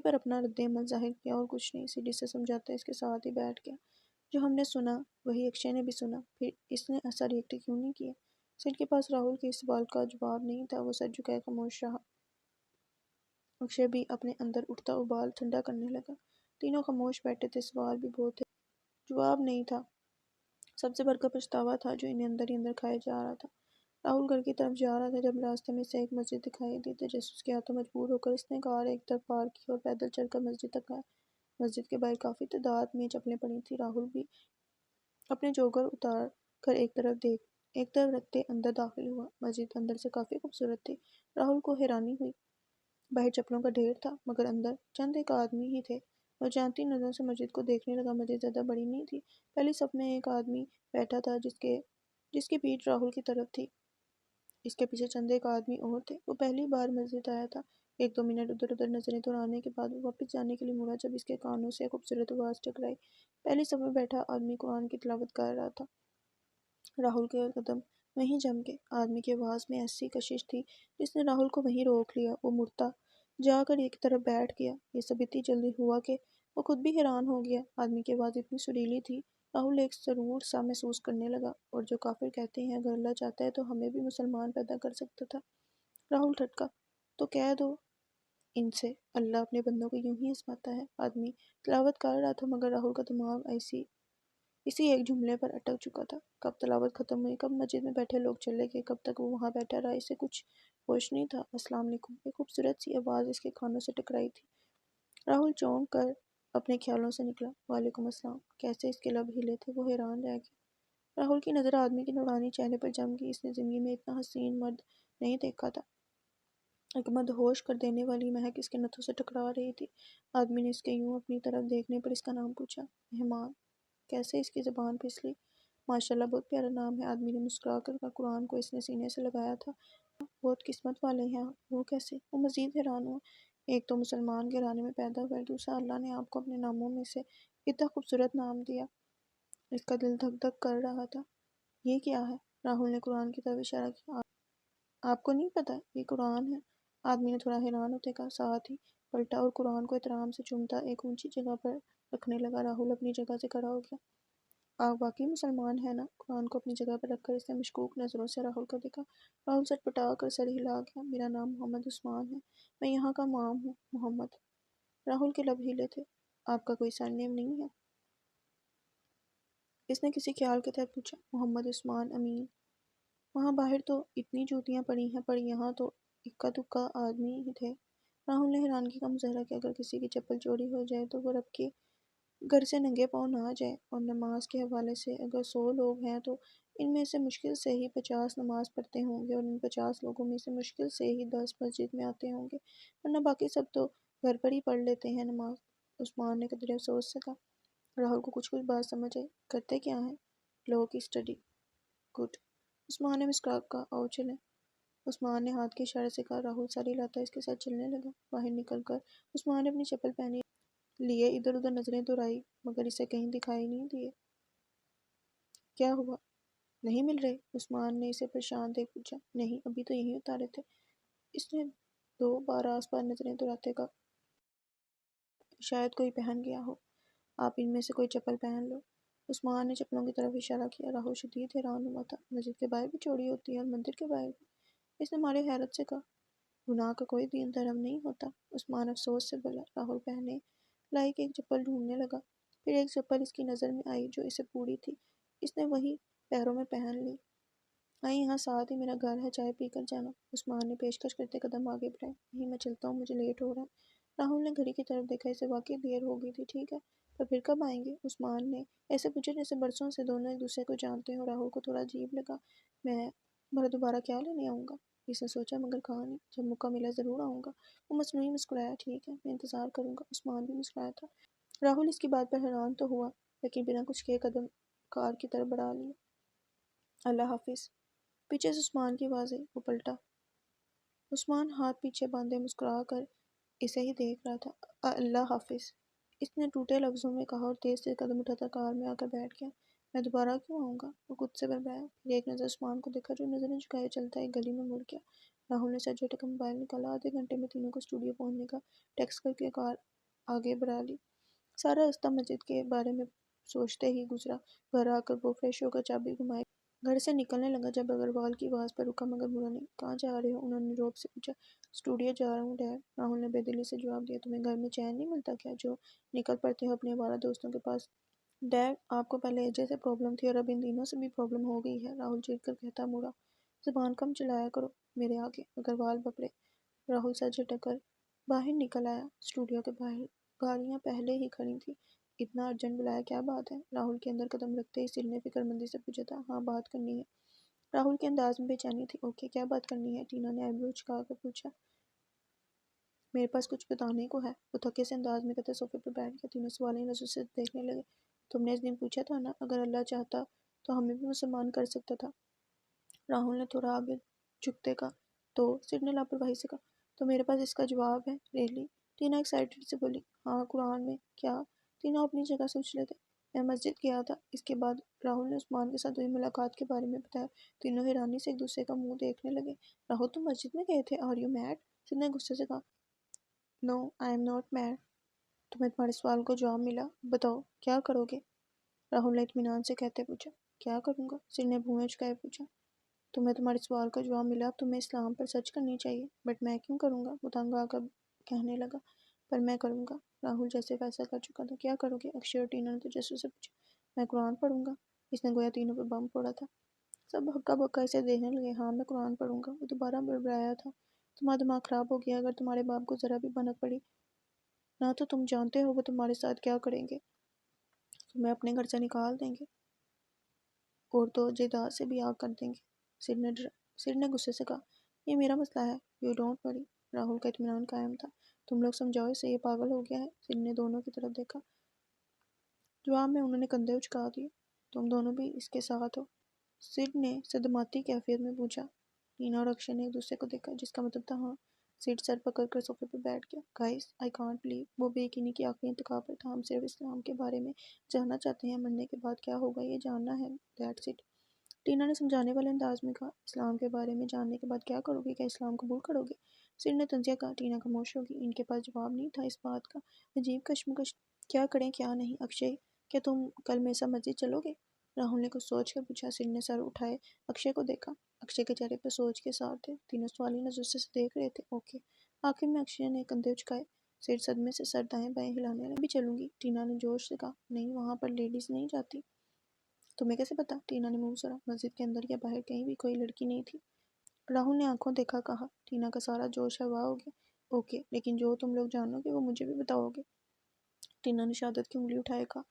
پر اپنا رد عمل ظاہر کیا اور کچھ نہیں۔ سیڑھی سے سمجھاتا اس کے ساتھ ہی بیٹھ گیا۔ جو ہم نے سنا وہی اکشے نے بھی سنا، پھر اس نے ایسا ریئیکٹ کیوں نہیں کیا؟ سر کے پاس راہل کے اس سوال کا جواب نہیں تھا۔ وہ سر جھکائے خاموش رہا۔ اکشے بھی اپنے اندر اٹھتا ابال ٹھنڈا کرنے لگا۔ تینوں خاموش بیٹھے تھے۔ سوال بھی بہت تھے، جواب نہیں تھا۔ سب سے بڑھ کر پچھتاوا تھا جو انہیں اندر ہی اندر کھائے جا رہا تھا۔ راہل گھر کی طرف جا رہا تھا جب راستے میں سے ایک مسجد دکھائی دی۔ تجسس کے ہاتھوں مجبور ہو کر اس نے کار ایک طرف پارک کی اور پیدل چل کر مسجد تک آیا۔ مسجد کے باہر کافی تعداد میں چپلیں پڑی تھیں۔ راہل بھی اپنے جوگر اتار کر ایک طرف رکھتے اندر داخل ہوا۔ مسجد اندر سے کافی خوبصورت تھی۔ راہل کو حیرانی ہوئی۔ باہر چپلوں کا ڈھیر تھا مگر اندر چند ایک آدمی ہی تھے۔ وہ جانتی نظروں سے مسجد کو دیکھنے لگا۔ مسجد زیادہ بڑی نہیں تھی۔ پہلی صف میں ایک آدمی بیٹھا تھا جس کی پیٹھ راہل کی طرف تھی۔ اس کے پیچھے چند ایک آدمی اور تھے۔ وہ پہلی بار مسجد آیا تھا۔ ایک دو منٹ ادھر ادھر نظریں دوڑانے کے بعد وہ واپس جانے کے لیے مڑا جب اس کے کانوں سے خوبصورت آواز ٹکرائی۔ پہلی صف میں بیٹھا آدمی قرآن کی تلاوت کر رہا تھا۔ راہل کے قدم وہیں جم گئے۔ آدمی کی آواز میں ایسی کشش تھی جس نے راہل کو وہیں روک لیا۔ وہ مڑتا جا کر ایک طرف بیٹھ گیا۔ یہ سب اتنی جلدی ہوا کہ وہ خود بھی حیران ہو گیا۔ آدمی کی آواز اتنی سریلی تھی۔ راہل ایک سرور سا محسوس کرنے لگا۔ اور جو کافر کہتے ہیں اگر اللہ چاہتا ہے تو ہمیں بھی مسلمان پیدا کر سکتا تھا۔ راہل ٹھٹکا۔ تو کہہ دو ان سے اللہ اپنے بندوں کو یوں ہی آزماتا ہے۔ آدمی تلاوت کر رہا تھا مگر راہل کا دماغ اسی ایک جملے پر اٹک چکا تھا۔ کب تلاوت ختم ہوئی، کب مسجد میں بیٹھے لوگ چلے گئے، کب تک وہ وہاں بیٹھا رہا، اسے کچھ ہوش نہیں تھا۔ السلام علیکم، ایک خوبصورت سی آواز اس کے کانوں سے ٹکرائی تھی۔ راہل چونک کر اپنے خیالوں سے نکلا۔ وعلیکم السلام۔ کیسے اس کے لب ہلے تھے، وہ حیران رہ گیا۔ راہل کی نظر آدمی کے نورانی چہرے پر جم گئی۔ اس نے زندگی میں اتنا حسین مرد نہیں دیکھا تھا۔ ایک مدہوش کر دینے والی مہک اس کے نتھوں سے ٹکرا رہی تھی۔ آدمی نے اس کے یوں اپنی طرف دیکھنے پر اس کا نام پوچھا۔ مہمان۔ کیسے اس کی زبان پھسلی۔ ماشاءاللہ، بہت پیارا نام ہے۔ آدمی نے مسکرا کر کہا۔ قرآن کو اس نے سینے سے لگایا تھا۔ بہت قسمت والے ہیں آپ۔ وہ کیسے؟ وہ مزید حیران ہوا۔ ایک تو مسلمان گھرانے میں پیدا ہوا ہے، دوسرا اللہ نے آپ کو اپنے ناموں میں سے اتنا خوبصورت نام دیا۔ اس کا دل دھک دھک کر رہا تھا۔ یہ کیا ہے؟ راہل نے قرآن کی طرف اشارہ کیا۔ آپ کو نہیں پتہ؟ یہ قرآن ہے۔ آدمی نے تھوڑا حیران ہوتے کا ساتھ ہی پلٹا اور قرآن کو احترام سے چومتا ایک اونچی جگہ پر رکھنے لگا۔ راہل اپنی جگہ سے کھڑا ہو گیا۔ آپ واقعی مسلمان ہیں نا؟ قرآن کو اپنی جگہ پر رکھ کر اس نے مشکوک نظروں سے راہل کو دیکھا۔ راہل سر پٹا کر سر ہلا گیا۔ میرا نام محمد عثمان ہے، میں یہاں کا امام ہوں۔ محمد؟ راہل کے لب ہلے تھے۔ آپ کا کوئی سرنیم نہیں ہے؟ اس نے کسی خیال کے تحت پوچھا۔ محمد عثمان امین۔ وہاں باہر تو اتنی جوتیاں پڑی ہیں، پر یہاں تو اکا دکا آدمی ہی تھے۔ راہل نے حیرانگی کا مظاہرہ کیا۔ اگر کسی کی چپل چوری ہو جائے تو وہ رب کے گھر سے ننگے پاؤں نہ آ جائے۔ اور نماز کے حوالے سے اگر 100 لوگ ہیں تو ان میں سے مشکل سے ہی 50 نماز پڑھتے ہوں گے، اور ان 50 لوگوں میں سے مشکل سے ہی 10 مسجد میں آتے ہوں گے، ورنہ باقی سب تو گھر پر ہی پڑھ لیتے ہیں نماز۔ عثمان نے قدرے افسوس سے کہا۔ راہل کو کچھ بات سمجھ آئی۔ کرتے کیا ہیں؟ لو کی اسٹڈی۔ گڈ۔ عثمان نے مسکرا کر کہا۔ آؤ چلیں۔ عثمان نے ہاتھ کے اشارے سے کہا۔ راہل ساری لاتا اس کے ساتھ چلنے لگا۔ باہر نکل کر عثمان نے اپنی چپل پہنی لیے ادھر ادھر نظریں دوڑائی مگر اسے کہیں دکھائی نہیں دیے۔ کیا ہوا؟ نہیں مل رہے؟ عثمان نے اسے پریشان دیکھ پوچھا۔ نہیں، ابھی تو یہیں اتارے تھے۔ اس نے 2 بار آس پاس نظریں دوڑاتے کہا۔ شاید کوئی پہن گیا ہو، آپ ان میں سے کوئی چپل پہن لو۔ عثمان نے چپلوں کی طرف اشارہ کیا۔ راہل شدید حیران ہوا تھا۔ مسجد کے باہر بھی چوری ہوتی ہے اور مندر کے باہر بھی؟ اس نے مارے حیرت سے کہا۔ گناہ کا کوئی دین دھرم نہیں ہوتا، عثمان افسوس سے بولا۔ راہل پہننے لائق ایک چپل ڈھونڈنے لگا، پھر ایک چپل اس کی نظر میں آئی جو اسے پوری تھی۔ اس نے وہی پیروں میں پہن لی۔ آئی یہاں ساتھ ہی میرا گھر ہے، چائے پی کر جانا۔ عثمان نے پیشکش کرتے قدم آگے بڑھائے۔ نہیں، میں چلتا ہوں، مجھے لیٹ ہو رہا ہے۔ راہل نے گھڑی کی طرف دیکھا۔ اسے واقعی دیر ہو گئی تھی۔ ٹھیک ہے، تو پھر کب آئیں گے؟ عثمان نے ایسے پوچھا جیسے برسوں سے دونوں ایک دوسرے کو جانتے ہوں۔ راہل کو تھوڑا عجیب لگا۔ میں بھلا دوبارہ کیا لینے آؤں گا؟ اس نے سوچا مگر کہا نہیں۔ جب موقع ملا ضرور آؤں گا۔ وہ مصنوعی مسکرایا۔ ٹھیک ہے، میں انتظار کروں گا۔ عثمان بھی مسکرایا تھا۔ راہل اس کی بات پر حیران تو ہوا لیکن بنا کچھ کہے قدم کار کی طرف بڑھا لیا۔ اللہ حافظ۔ پیچھے سے عثمان کی آواز آئی۔ وہ پلٹا۔ عثمان ہاتھ پیچھے باندھے مسکرا کر اسے ہی دیکھ رہا تھا۔ اللہ حافظ، اس نے ٹوٹے لفظوں میں کہا اور تیز سے قدم اٹھاتا کار میں آ کر بیٹھ گیا۔ میں دوبارہ کیوں آؤں گا؟ وہ غصے پر بھرایا۔ پھر ایک نظر عثمان کو دیکھا جو نظریں جھکائے چلتا ایک گلی میں مڑ گیا۔ راہل نے سر جھٹک کر موبائل نکالا۔ آدھے گھنٹے میں تینوں کو اسٹوڈیو پہنچنے کا ٹیکسٹ کر کے کار آگے بڑھا لی۔ سارا راستہ مسجد کے بارے میں سوچتے ہی گزرا۔ گھر آ کر وہ فریش ہو کر چابی گھمائی گھر سے نکلنے لگا جب اگروال کی آواز پر رکا مگر برا نہیں۔ کہاں جا رہے ہو؟ انہوں نے روب سے پوچھا۔ اسٹوڈیو جا رہا ہوں ڈیڈ۔ راہل نے بے دلی سے جواب دیا۔ تمہیں گھر میں چین نہیں ملتا کیا جو نکل پڑتے ہو اپنے آوارہ دوستوں کے پاس؟ ڈیڈ، آپ کو پہلے ایجے سے پرابلم تھی اور اب ان دنوں سے بھی پرابلم ہو گئی ہے، راہل چڑھ کر کہتا مڑا۔ زبان کم چلایا کرو میرے آگے، اگروال ببڑے۔ راہل سر جھٹک کر باہر نکل آیا۔ اسٹوڈیو کے باہر گاڑیاں پہلے ہی کھڑی تھیں۔ اتنا ارجنٹ بلایا، کیا بات ہے؟ راہل کے اندر قدم رکھتے ہی سل نے فکر مندی سے پوچھا تھا۔ ہاں، بات کرنی ہے۔ راہل کے انداز میں بے چینی تھی۔ اوکے، کیا بات کرنی ہے؟ ٹینا نے آئی برو جھکا کر پوچھا۔ میرے پاس کچھ بتانے کو ہے۔ وہ تھکے سے انداز میں کہتے صوفے پر بیٹھ گیا۔ تینوں سوالی نظر سے دیکھنے لگے۔ تم نے اس دن پوچھا تھا نا، اگر اللہ چاہتا تو ہمیں بھی مسلمان کر سکتا تھا۔ راہل نے تھوڑا آگے جھکتے کہا۔ تو سر نے لاپرواہی سے کہا۔ تو میرے پاس اس کا جواب ہے۔ ریئلی؟ ٹینا ایکسائٹڈ سے بولی۔ ہاں، قرآن میں۔ کیا؟ تینوں اپنی جگہ سے اچھلے تھے۔ میں مسجد گیا تھا۔ اس کے بعد راہل نے عثمان کے ساتھ ہوئی ملاقات کے بارے میں بتایا۔ تینوں حیرانی سے ایک دوسرے کا منہ دیکھنے لگے۔ راہل، تم مسجد میں گئے تھے؟ Are you made? سر نے غصے سے کہا۔ نو، آئی ایم ناٹ میڈ۔ تمہیں تمہارے سوال کو جواب ملا، بتاؤ کیا کرو گے؟ راہل نے اطمینان سے کہتے پوچھا۔ کیا کروں گا؟ سر نے بھویں چکائے پوچھا۔ تمہیں تمہارے سوال کا جواب ملا، اب تمہیں اسلام پر سرچ کرنی چاہیے۔ بٹ میں کیوں کروں گا؟ وہ تنگ آ کر کہنے لگا، پر میں کروں گا۔ راہل جیسے فیصلہ کر چکا تھا۔ کیا کرو گے؟ اکشے اور ٹینا نے تجسس سے پوچھا۔ میں قرآن پڑھوں گا۔ اس نے گویا تینوں پر بم پھوڑا تھا۔ سب ہکا بکا اسے دیکھنے لگے۔ ہاں میں قرآن پڑھوں گا۔ وہ دوبارہ بڑبڑایا تھا۔ تمہارا دماغ خراب ہو گیا؟ اگر تمہارے باپ کو ذرا بھی بھنک پڑی نہ تو تم جانتے ہو وہ تمہارے ساتھ کیا کریں گے؟ تمہیں اپنے گھر سے نکال دیں گے اور تو جائیداد سے بھی آگ کر دیں گے۔ سر نے غصے سے کہا، یہ میرا مسئلہ ہے، یو ڈونٹ وری۔ راہل کا اطمینان قائم تھا۔ تم لوگ سمجھاؤ اسے، یہ پاگل ہو گیا ہے۔ سر نے دونوں کی طرف دیکھا۔ جواب میں انہوں نے کندھے اچکا دیے۔ تم دونوں بھی اس کے ساتھ ہو؟ سر نے صدماتی کیفیت میں پوچھا۔ ٹینا اور اکشے نے ایک دوسرے کو دیکھا، جس کا مطلب تھا ہاں۔ سر سر پکڑ کر صوفے پر بیٹھ گیا۔ Guys I can't believe. وہ بے یقینی کی آخری انتہا پر تھا۔ ہم صرف اسلام کے بارے میں جاننا چاہتے ہیں، مرنے کے بعد کیا ہوگا یہ جاننا ہے، دیٹس اٹ۔ ٹینا نے سمجھانے والے انداز میں کہا۔ اسلام کے بارے میں جاننے کے بعد کیا کرو گے؟ کیا اسلام قبول کرو گے؟ سر نے طنزیہ کہا۔ ٹینا خاموش ہوگی۔ ان کے پاس جواب نہیں تھا اس بات کا۔ عجیب کشمکش، کیا کریں کیا نہیں۔ اکشے، کیا تم کل میرے ساتھ مسجد چلو گے؟ راہل نے کچھ سوچ کر پوچھا۔ سر نے سر اٹھائے اکشے کو دیکھا۔ اکشے کے چہرے پر سوچ کے ساتھ تھے۔ تینوں سوالی نظر سے دیکھ رہے تھے۔ اوکے۔ آخر میں اکشے نے کندھے اچکائے۔ سر صدمے سے سر دائیں بائیں ہلانے لگا۔ بھی چلوں گی، ٹینا نے جوش سے کہا۔ نہیں، وہاں پر لیڈیز نہیں جاتی۔ تمہیں کیسے پتا؟ ٹینا نے منہ سرا۔ مسجد کے اندر یا باہر کہیں بھی کوئی لڑکی نہیں تھی۔ راہل نے آنکھوں دیکھا کہا۔ ٹینا کا سارا جوش ہوا ہو گیا۔ اوکے، لیکن جو تم لوگ جانو گے وہ مجھے بھی بتاؤ گے؟ ٹینا نے شہادت کی انگلی اٹھائے کہا۔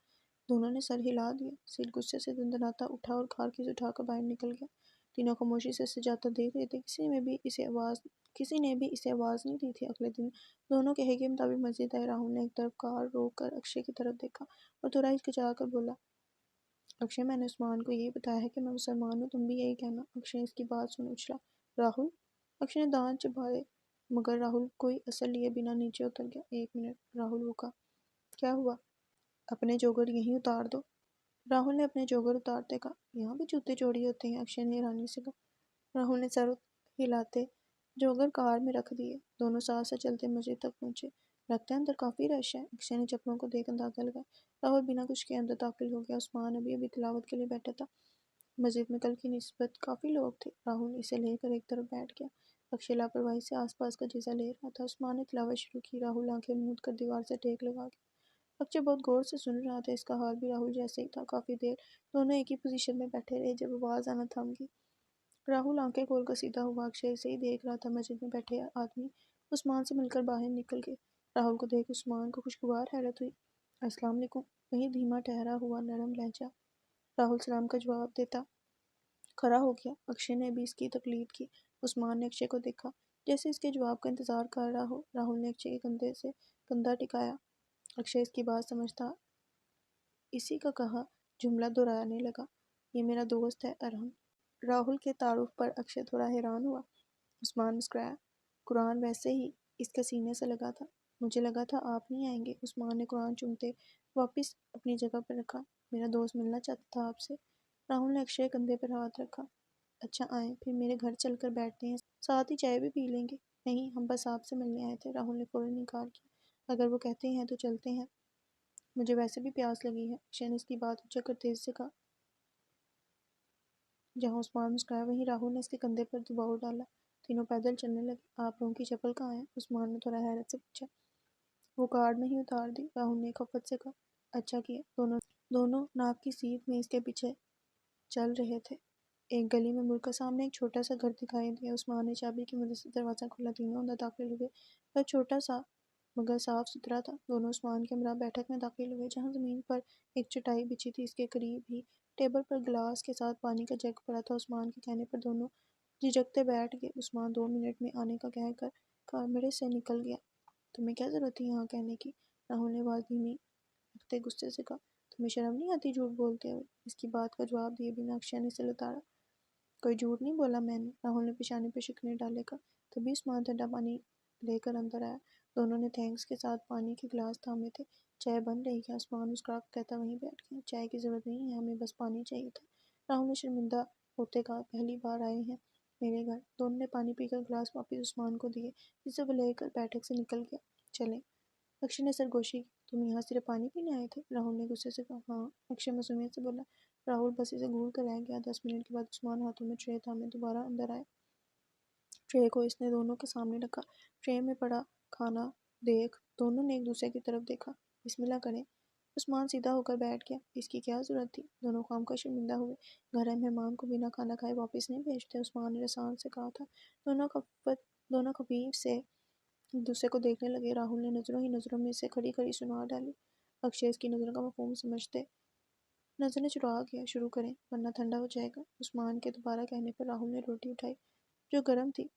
دونوں نے سر ہلا دیا۔ سر غصے سے دندناتا اٹھا اور خارکیز اٹھا کر باہر نکل گیا۔ تینوں خاموشی سے اسے جاتا دیکھ رہے تھے۔ کسی نے بھی اسے آواز نہیں دی تھی۔ اگلے دن دونوں کہے کے مطابق مسجد آئے۔ راہل نے ایک طرف کار روک کر اکشے کی طرف دیکھا اور تھوڑا ہچکچا کر بولا، اکشے میں نے عثمان کو یہی بتایا ہے کہ میں مسلمان ہوں، تم بھی یہی کہنا۔ اکشے نے اس کی بات سن اچھلا۔ راہل؟ اکشے نے دانت چبائے مگر راہل کوئی اثر لیے بنا نیچے اتر گیا۔ ایک منٹ، راہل رکا۔ کیا ہوا؟ اپنے جوگر یہیں اتار دو۔ راہل نے اپنے جوگر اتارتے کہا۔ یہاں بھی جوتے چوری ہوتے ہیں؟ اکشے نے حیرانی سے کہا۔ راہل نے سر ہلاتے جوگر کار میں رکھ دیے۔ دونوں ساتھ سے چلتے مسجد تک پہنچے۔ لگتا ہے اندر کافی رش ہے۔ اکشے نے چپلوں کو دیکھ اندازہ لگایا۔ راہل بنا کچھ کے اندر داخل ہو گیا۔ عثمان ابھی تلاوت کے لیے بیٹھا تھا۔ مسجد میں کل کی نسبت کافی لوگ تھے۔ راہل اسے لے کر ایک طرف بیٹھ گیا۔ اکشے لاپرواہی سے آس پاس کا جائزہ لے رہا تھا۔ عثمان نے تلاوت شروع کی۔ راہل آنکھیں موند کر دیوار سے ٹیک لگا گیا۔ اکشے بہت غور سے سن رہا تھا۔ اس کا حال بھی راہل جیسے ہی تھا۔ کافی دیر دونوں ایک ہی پوزیشن میں بیٹھے رہے۔ جب آواز آنا تھم گئی، راہل آنکھیں کھول کر سیدھا ہوا۔ اکشے اسے ہی دیکھ رہا تھا۔ مسجد میں بیٹھے آدمی عثمان سے مل کر باہر نکل گئے۔ راہل کو دیکھ عثمان کو خوشگوار حیرت ہوئی۔ السلام علیکم۔ وہیں دھیما ٹھہرا ہوا نرم لہجہ۔ راہل سلام کا جواب دیتا کھڑا ہو گیا۔ اکشے نے بھی اس کی تقلید کی۔ عثمان نے اکشے کو دیکھا جیسے اس کے جواب کا انتظار کر رہا ہو۔ راہل نے اکشے کے کندھے سے کندھا ٹکایا۔ اکشے اس کی بات سمجھتا اسی کا کہا جملہ دہرانے لگا، یہ میرا دوست ہے ارحم۔ راہل کے تعارف پر اکشے تھوڑا حیران ہوا۔ عثمان مسکرایا۔ قرآن ویسے ہی اس کے سینے سے لگا تھا۔ مجھے لگا تھا آپ نہیں آئیں گے۔ عثمان نے قرآن چومتے واپس اپنی جگہ پر رکھا۔ میرا دوست ملنا چاہتا تھا آپ سے۔ راہل نے اکشے کے کندھے پر ہاتھ رکھا۔ اچھا آئیں، پھر میرے گھر چل کر بیٹھتے ہیں، ساتھ ہی چائے بھی پی لیں گے۔ نہیں، ہم بس آپ سے ملنے آئے تھے۔ راہل نے فوراً انکار کیا۔ اگر وہ کہتے ہیں تو چلتے ہیں، مجھے ویسے بھی پیاس لگی ہے۔ اکشے نے اس کی بات اونچا کر تیز سے کہا۔ جہاں عثمان مسکرایا وہیں راہل نے اس کے کندھے پر دباؤ ڈالا۔ تینوں پیدل چلنے لگے۔ آپ لوگوں کی چپل کہاں ہے؟ عثمان نے تھوڑا حیرت سے پوچھا۔ وہ کار میں ہی اتار دی، راہل نے خفت سے کہا۔ اچھا کیا۔ دونوں ناک کی سیدھ میں اس کے پیچھے چل رہے تھے۔ ایک گلی میں مڑ کر سامنے ایک چھوٹا سا گھر دکھائی دیا۔ عثمان نے چابی کی مدد سے دروازہ کھولا۔ تینوں اندر داخل ہوئے۔ گھر چھوٹا سا مگر صاف ستھرا تھا۔ دونوں عثمان کے ہمراہ بیٹھک میں داخل ہوئے جہاں زمین پر ایک چٹائی بچھی تھی۔ اس کے قریب ہی ٹیبل پر گلاس کے ساتھ پانی کا جگ پڑا تھا۔ عثمان کے کہنے پر دونوں جھجکتے بیٹھ گئے۔ عثمان 2 منٹ میں آنے کا کہہ کر کمرے سے نکل گیا۔ تمہیں کیا ضرورت تھی یہاں کہنے کی؟ راہل نے آواز دھیمی رکھتے غصے سے کہا۔ تمہیں شرم نہیں آتی جھوٹ بولتے ہوئے؟ اس کی بات کا جواب دیے بنا اکشے نے اسے لتاڑا۔ کوئی جھوٹ نہیں بولا میں نے، راہل نے پیشانی پہ شکنے ڈالے کہا۔ تبھی عثمان ٹھنڈا پانی لے کر اندر آیا۔ دونوں نے تھینکس کے ساتھ پانی کے گلاس تھامے تھے۔ چائے بن رہی ہے؟ عثمان مسکرا کر کہتا وہیں بیٹھ گیا۔ چائے کی ضرورت نہیں ہے، ہمیں بس پانی چاہیے تھا، راہل نے شرمندہ ہوتے کہا۔ پہلی بار آئے ہیں میرے گھر؟ دونوں نے پانی پی کر گلاس واپس عثمان کو دیے جسے وہ لے کر بیٹھک سے نکل گیا۔ چلیں۔ اکشے نے سرگوشی کی۔ تم یہاں صرف پانی پینے آئے تھے؟ راہل نے غصے سے کہا۔ ہاں، اکشے معصومیت سے بولا۔ راہل بس اسے گھور کر رہ گیا۔ 10 منٹ کے بعد عثمان ہاتھوں میں ٹرے تھامے دوبارہ اندر آئے۔ ٹرے کو اس نے دونوں کے سامنے رکھا۔ ٹرے میں پڑا کھانا دیکھ۔ دونوں نے ایک دوسرے کی طرف دیکھا۔ بسم اللہ کریں۔ عثمان سیدھا ہو کر بیٹھ گیا۔ اس کی کیا ضرورت تھی؟ دونوں خواہ شرمندہ ہوئے۔ گھر آئے مہمان کو بنا کھانا کھائے واپس نہیں بھیجتے، عثمان نے رسان سے کہا تھا۔ دونوں خفیف سے ایک دوسرے کو دیکھنے لگے۔ راہل نے نظروں ہی نظروں میں اسے کھڑی کھڑی سنا ڈالی۔ اکشے اس کی نظروں کا مفہوم سمجھتے نظریں چرا گیا۔ شروع کریں ورنہ ٹھنڈا ہو جائے گا۔ عثمان کے دوبارہ کہنے پر راہل نے روٹی اٹھائی جو گرم تھی۔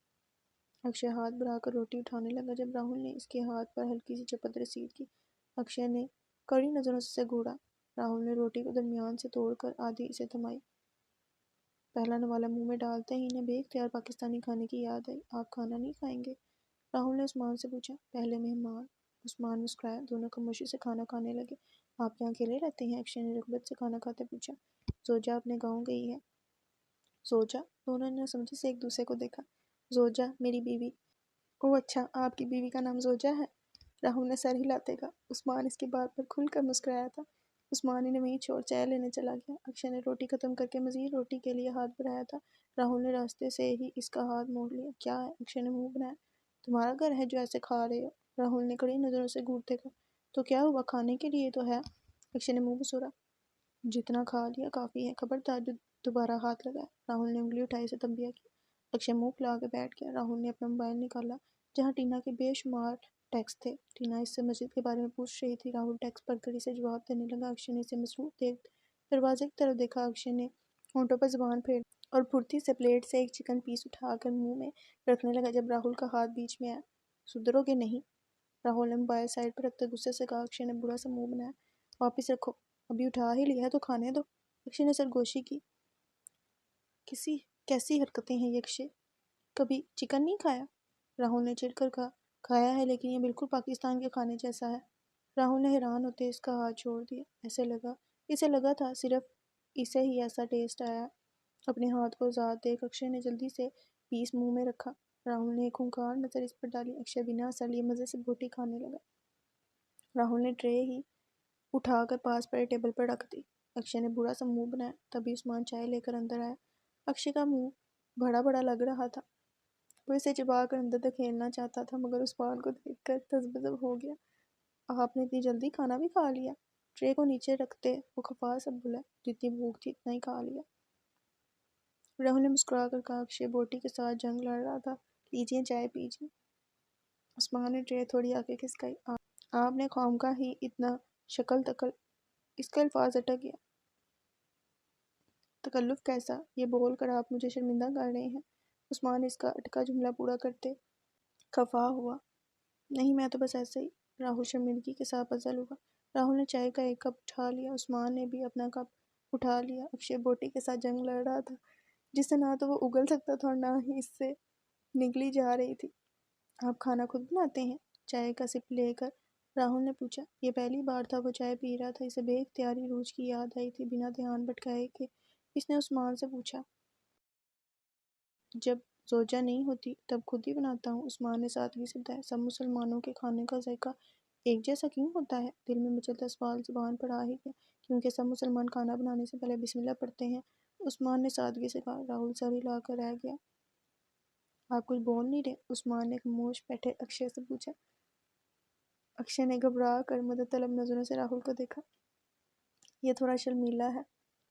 اکشے ہاتھ بڑھا کر روٹی اٹھانے لگا۔ جب راہل نے اس کے ہاتھ پر ہلکی سی چپت رسید کی، اکشے نے کڑی نظروں سے اسے گھوڑا۔ راہل نے روٹی کو درمیان سے توڑ کر آدھی اسے تھمائی۔ پہلا نوالا منہ میں ڈالتے ہی انہیں بے اختیار پاکستانی کھانے کی یاد آئی۔ آپ کھانا نہیں کھائیں گے؟ راہل نے عثمان سے پوچھا۔ پہلے مہمان۔ عثمان مسکرایا۔ دونوں خاموشی سے کھانا کھانے لگے۔ آپ یہاں اکیلے رہتے ہیں؟ اکشے نے رغبت سے کھانا کھاتے پوچھا۔ زوجہ اپنے گاؤں گئی ہے۔ زوجہ؟ دونوں نے سمجھی سے ایک دوسرے کو دیکھا۔ زوجہ میری بیوی۔ اوہ اچھا، آپ کی بیوی کا نام زوجہ ہے؟ راہل نے سر ہلاتے کہا۔ عثمان اس کی بات پر کھل کر مسکرایا تھا۔ عثمان انہیں وہیں چھوڑ چائے لینے چلا گیا۔ اکشے نے روٹی ختم کر کے مزید روٹی کے لیے ہاتھ بڑھایا تھا۔ راہل نے راستے سے ہی اس کا ہاتھ موڑ لیا۔ کیا ہے؟ اکشے نے منہ بنایا۔ تمہارا گھر ہے جو ایسے کھا رہے ہو؟ راہل نے کڑی نظروں سے گھورتے کہا۔ تو کیا ہوا، کھانے کے لیے تو ہے۔ اکشے نے منہ بسورا۔ جتنا کھا لیا کافی ہے، خبردار جو دوبارہ ہاتھ لگایا۔ راہل نے انگلی اٹھائی سے تنبیہ کیا۔ اکشے منہ پھیلا کے بیٹھ گیا۔ راہل نے اپنا موبائل نکالا جہاں ٹینا کے بے شمار ٹیکسٹ تھے۔ ٹینا اس سے مسجد کے بارے میں پوچھ رہی تھی۔ راہل ٹیکسٹ پڑھ کر اسے جواب دینے لگا۔ اکشے نے اسے مصروف دیکھ دروازے کی طرف دیکھا۔ اکشے نے ہونٹوں پر زبان پھیر اور پھرتی سے پلیٹ سے ایک چکن پیس اٹھا کر منہ میں رکھنے لگا جب راہل کا ہاتھ بیچ میں آیا۔ سدھرو گے نہیں؟ راہل نے موبائل سائڈ پر رکھتے غصے سے کہا۔ اکشے نے برا سا منہ بنایا۔ واپس رکھو، ابھی اٹھا ہی لیا ہے تو کھانے دو۔ اکشے نے سرگوشی کی۔ کیسی حرکتیں ہیں یہ اکشے، کبھی چکن نہیں کھایا؟ راہل نے چڑھ کر کہا۔ کھایا ہے لیکن یہ بالکل پاکستان کے کھانے جیسا ہے۔ راہل نے حیران ہوتے اس کا ہاتھ چھوڑ دیا۔ اسے لگا تھا صرف اسے ہی ایسا ٹیسٹ آیا۔ اپنے ہاتھ کو آزاد دیکھ اکشے نے جلدی سے پیس منہ میں رکھا۔ راہل نے ایک ہنکار نظر اس پر ڈالی۔ اکشے بنا اثر لیے مزے سے بوٹی کھانے لگا۔ راہل نے ٹرے ہی اٹھا کر پاس پڑے ٹیبل پر رکھ دی۔ اکشے نے برا سا منہ بنایا۔ تبھی عثمان چائے لے کر اندر آیا۔ اکشے کا منہ بڑا بڑا لگ رہا تھا۔ وہ اسے چبا کر اندر دھکیلنا چاہتا تھا مگر عثمان کو دیکھ کر تذبذب ہو گیا۔ آپ نے اتنی جلدی کھانا بھی کھا لیا؟ ٹرے کو نیچے رکھتے وہ خفا سا بولا۔ جتنی بھوک تھی اتنا ہی کھا لیا۔ راہل نے مسکرا کر کہا۔ اکشے بوٹی کے ساتھ جنگ لڑ رہا تھا۔ لیجئے چائے پیجئے۔ عثمان نے ٹرے تھوڑی آگے کھسکائی۔ آپ نے خواہمخواہ ہی اتنا شکل تکل۔ اس کا الفاظ اٹک گیا۔ تکلف کیسا؟ یہ بول کر آپ مجھے شرمندہ کر رہے ہیں۔ عثمان نے اس کا اٹکا جملہ پورا کرتے خفا ہوا۔ نہیں میں تو بس ایسے ہی۔ راہل شرمندگی کے ساتھ پزل ہوا۔ راہل نے چائے کا ایک کپ اٹھا لیا۔ عثمان نے بھی اپنا کپ اٹھا لیا۔ اکشے بوٹی کے ساتھ جنگ لڑ رہا تھا جس سے نہ تو وہ اگل سکتا تھا اور نہ ہی اس سے نگلی جا رہی تھی۔ آپ کھانا خود بناتے ہیں؟ چائے کا سپ لے کر راہل نے پوچھا۔ یہ پہلی بار تھا وہ چائے پی رہا تھا۔ اسے بے اختیاری روج کی یاد آئی تھی۔ بنا دھیان بھٹکائے کہ اس نے عثمان سے پوچھا۔ جب زوجہ نہیں ہوتی تب خود ہی بناتا ہوں، عثمان نے سادگی سے بتایا۔ سب مسلمانوں کے کھانے کا ذائقہ ایک جیسا کیوں ہوتا ہے؟ دل میں مچلتا سوال زبان پر آ ہی گیا۔ کیونکہ سب مسلمان کھانا بنانے سے پہلے بسم اللہ پڑھتے ہیں، عثمان نے سادگی سے کہا۔ راہل سر ہلا کر رہ گیا۔ آپ کچھ بول نہیں رہے؟ عثمان نے خاموش بیٹھے اکشے سے پوچھا۔ اکشے نے گھبرا کر مدد طلب نظروں سے راہل کو دیکھا۔ یہ تھوڑا شرمیلا ہے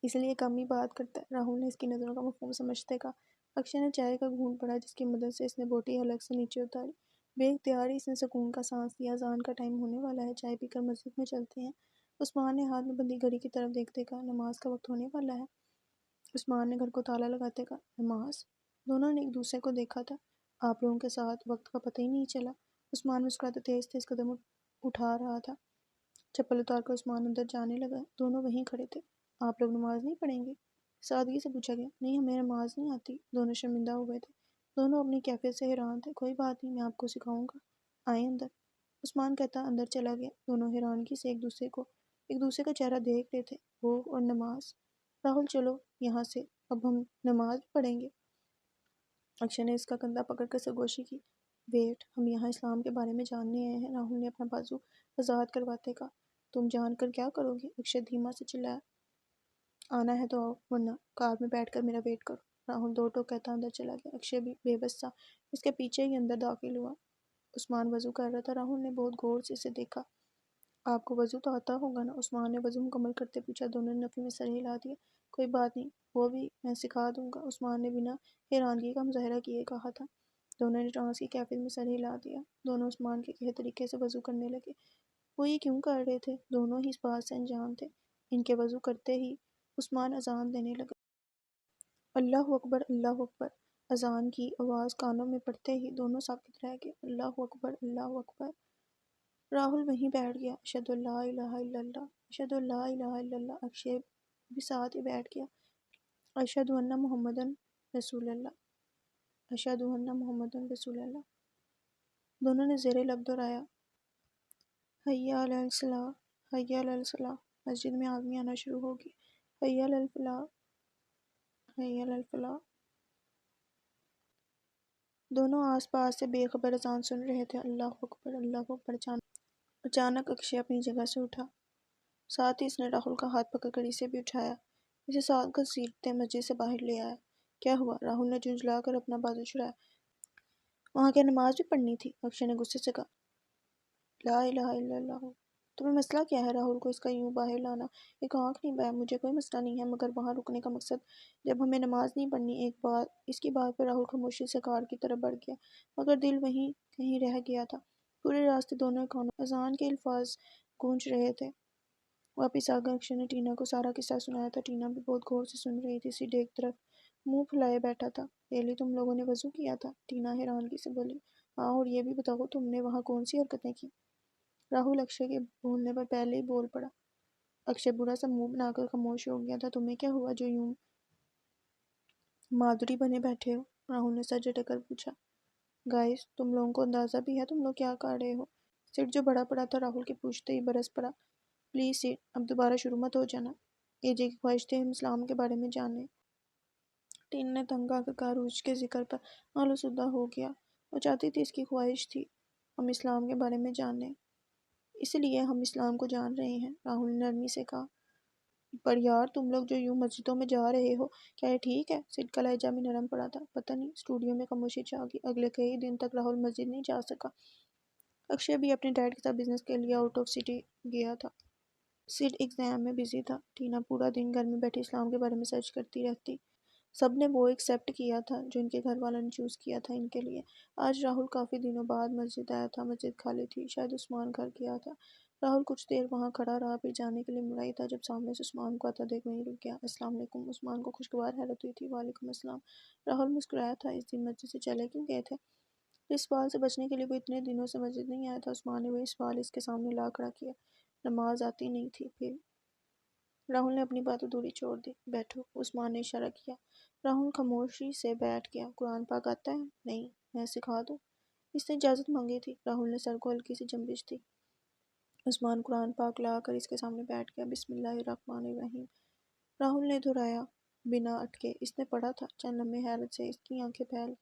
اس لیے کم ہی بات کرتا ہے، راہل نے اس کی نظروں کا مفہوم سمجھتے کہا۔ اکشے نے چائے کا گھونٹ پڑا جس کی مدد سے اس نے بوٹی حلق سے نیچے اتاری۔ بے اختیار ہی اس نے سکون کا سانس لیا۔ اذان کا ٹائم ہونے والا ہے، چائے پی کر مسجد میں چلتے ہیں۔ عثمان نے ہاتھ میں بندھی گھڑی کی طرف دیکھتے کہا۔ نماز کا وقت ہونے والا ہے۔ عثمان نے گھر کو تالا لگاتے کہا۔ نماز؟ دونوں نے ایک دوسرے کو دیکھا تھا۔ آپ لوگوں کے ساتھ وقت کا پتہ ہی نہیں چلا۔ عثمان مسکراتا تیز تیز قدم اٹھا رہا تھا۔ چپل اتار کر عثمان اندر جانے لگا۔ دونوں وہیں کھڑے تھے۔ آپ لوگ نماز نہیں پڑھیں گے؟ سادگی سے پوچھا گیا۔ نہیں ہمیں نماز نہیں آتی۔ دونوں شرمندہ ہو گئے تھے۔ دونوں اپنی کیفیت سے حیران تھے۔ کوئی بات نہیں، میں آپ کو سکھاؤں گا، آئیں اندر۔ عثمان کہتا اندر چلا گیا۔ دونوں حیرانگی سے ایک دوسرے کا چہرہ دیکھ رہے تھے۔ وہ اور نماز۔ راہل چلو یہاں سے، اب ہم نماز بھی پڑھیں گے۔ اکشے نے اس کا کندھا پکڑ کر سرگوشی کی۔ ویٹ، ہم یہاں اسلام کے بارے میں جاننے آئے ہیں، راہل نے اپنا بازو آزاد کرواتے کہا۔ تم جان کر کیا کرو گے؟ اکشے دھیما سے چلایا۔ آنا ہے تو آؤ ورنہ کار میں بیٹھ کر میرا ویٹ کرو۔ راہل دو ٹوک کہتا اندر چلا گیا۔ اکشے بھی بے بس سا اس کے پیچھے ہی اندر داخل ہوا۔ عثمان وضو کر رہا تھا۔ راہل نے بہت غور سے اسے دیکھا۔ آپ کو وضو تو آتا ہوگا نا؟ عثمان نے وضو مکمل کرتے پوچھا۔ دونوں نے نفی میں سر ہلا دیا۔ کوئی بات نہیں، وہ بھی میں سکھا دوں گا، عثمان نے بنا حیرانگی کا مظاہرہ کیے کہا تھا۔ دونوں نے ٹرانس کی کیفیت میں سر ہلا دیا۔ دونوں عثمان کے کہے طریقے سے وضو کرنے لگے۔ وہ یہ کیوں کر رہے تھے؟ دونوں ہی اس بات سے انجان تھے۔ ان کے وضو کرتے ہی عثمان اذان دینے لگا۔ اللہ اکبر، اللہ اکبر۔ اذان کی آواز کانوں میں پڑتے ہی دونوں ساکت رہ گئے۔ اللہ اکبر، اللہ اکبر۔ راہل وہیں بیٹھ گیا۔ اشہد ان لا الہ الا اللہ، اشہد ان لا الہ الا اللہ۔ اکشے بھی ساتھ ہی بیٹھ گیا۔ اشہد ان محمدن رسول اللہ، اشہد ان محمدن رسول اللہ۔ دونوں نے زیر لب دہرایا، حی علی الصلاۃ، حی علی الصلاۃ۔ مسجد میں آدمی آنا شروع ہو گئے۔ حی علی الفلاح، حی علی الفلاح۔ دونوں آس پاس سے بے خبر اذان سن رہے تھے۔ اللہ اکبر، اللہ اکبر۔ اچانک اکشے اپنی جگہ سے اٹھا۔ ساتھ ہی اس نے راہل کا ہاتھ پکڑ کر اسے بھی اٹھایا۔ اسے ساتھ گھسیٹتے مسجد سے باہر لے آیا۔ کیا ہوا؟ راہل نے جھنجھلا کر اپنا بازو چھڑایا۔ وہاں کیا نماز بھی پڑھنی تھی؟ اکشے نے غصے سے کہا۔ لا الہ الا اللہ۔ تمہیں مسئلہ کیا ہے راہل کو اس کا یوں باہر لانا؟ ایک آنکھ نہیں بہن، مجھے کوئی مسئلہ نہیں ہے، مگر وہاں رکنے کا مقصد جب ہمیں نماز نہیں پڑھنی؟ ایک بات اس کی بات پر راہل خاموشی سے کار کی طرف بڑھ گیا، مگر دل وہیں کہیں رہ گیا تھا۔ پورے راستے دونوں کانوں اذان کے الفاظ گونج رہے تھے۔ واپس آ کر اکشے نے ٹینا کو سارا قصہ سنایا تھا۔ ٹینا بھی بہت غور سے سن رہی تھی، سیدھے ایک طرف منہ پھلائے بیٹھا تھا۔ ریلی تم لوگوں نے وضو کیا تھا؟ ٹینا حیرانگی سے بولی۔ ہاں، اور یہ بھی بتاؤ تم نے وہاں کون سی حرکتیں کی؟ راہل اکشے کے بولنے پر پہلے ہی بول پڑا۔ اکشے برا سا منہ بنا کر خاموش ہو گیا تھا۔ تمہیں کیا ہوا جو یوں مادری بنے بیٹھے ہو؟ راہل نے سر جھٹک کر پوچھا۔ گائز، تم لوگوں کو اندازہ بھی ہے تم لوگ کیا کر رہے ہو؟ سیٹ جو بڑا پڑا تھا راہل کے پوچھتے ہی برس پڑا۔ پلیز سیٹ، اب دوبارہ شروع مت ہو جانا۔ اے جے کی خواہش تھی ہم اسلام کے بارے میں جانیں۔ ٹینا نے تنگ آ کر کہا۔ عروج کے ذکر پر آلودہ ہو گیا۔ وہ چاہتی تھی، اس کی خواہش تھی ہم اسلام کے بارے میں جانیں، اس لیے ہم اسلام کو جان رہے ہیں، راہل نے نرمی سے کہا۔ پر یار تم لوگ جو یوں مسجدوں میں جا رہے ہو، کیا یہ ٹھیک ہے؟ سیٹ کا لہجہ بھی نرم پڑا تھا۔ پتہ نہیں، اسٹوڈیو میں خاموشی چھا گئی۔ اگلے کئی دن تک راہل مسجد نہیں جا سکا۔ اکشے بھی اپنے ڈیڈ کے ساتھ بزنس کے لیے آؤٹ آف سٹی گیا تھا۔ سیٹ ایگزام میں بزی تھا۔ ٹینا پورا دن گھر میں بیٹھی اسلام کے بارے میں سرچ کرتی رہتی۔ سب نے وہ ایکسیپٹ کیا تھا جو ان کے گھر والوں نے چوز کیا تھا ان کے لیے۔ آج راہل کافی دنوں بعد مسجد آیا تھا۔ مسجد خالی تھی، شاید عثمان گھر گیا تھا۔ راہل کچھ دیر وہاں کھڑا رہا، پھر جانے کے لیے مڑا ہی تھا جب سامنے سے عثمان کو آتا دیکھ وہیں رک گیا۔ السلام علیکم۔ عثمان کو خوشگوار حیرت ہوئی تھی۔ وعلیکم السلام۔ راہل مسکرایا تھا۔ اس دن مسجد سے چلے کیوں گئے تھے؟ اس سوال سے بچنے کے لیے وہ اتنے دنوں سے مسجد نہیں آیا تھا۔ عثمان نے وہی سوال اس کے سامنے لا کھڑا کیا۔ نماز آتی نہیں تھی پھر؟ راہل نے اپنی بات ادھوری چھوڑ دی۔ بیٹھو، عثمان نے اشارہ کیا۔ راہل خاموشی سے بیٹھ گیا۔ قرآن پاک آتا ہے؟ نہیں، میں سکھا دوں؟ اس نے اجازت مانگی تھی۔ راہل نے سر کو ہلکی سی جنبش دی۔ عثمان قرآن پاک لا کر اس کے سامنے بیٹھ گیا۔ بسم اللہ الرحمن الرحیم، راہل نے دہرایا بنا اٹکے۔ اس نے پڑھا تھا۔ چند لمحے حیرت سے اس کی آنکھیں پھیل۔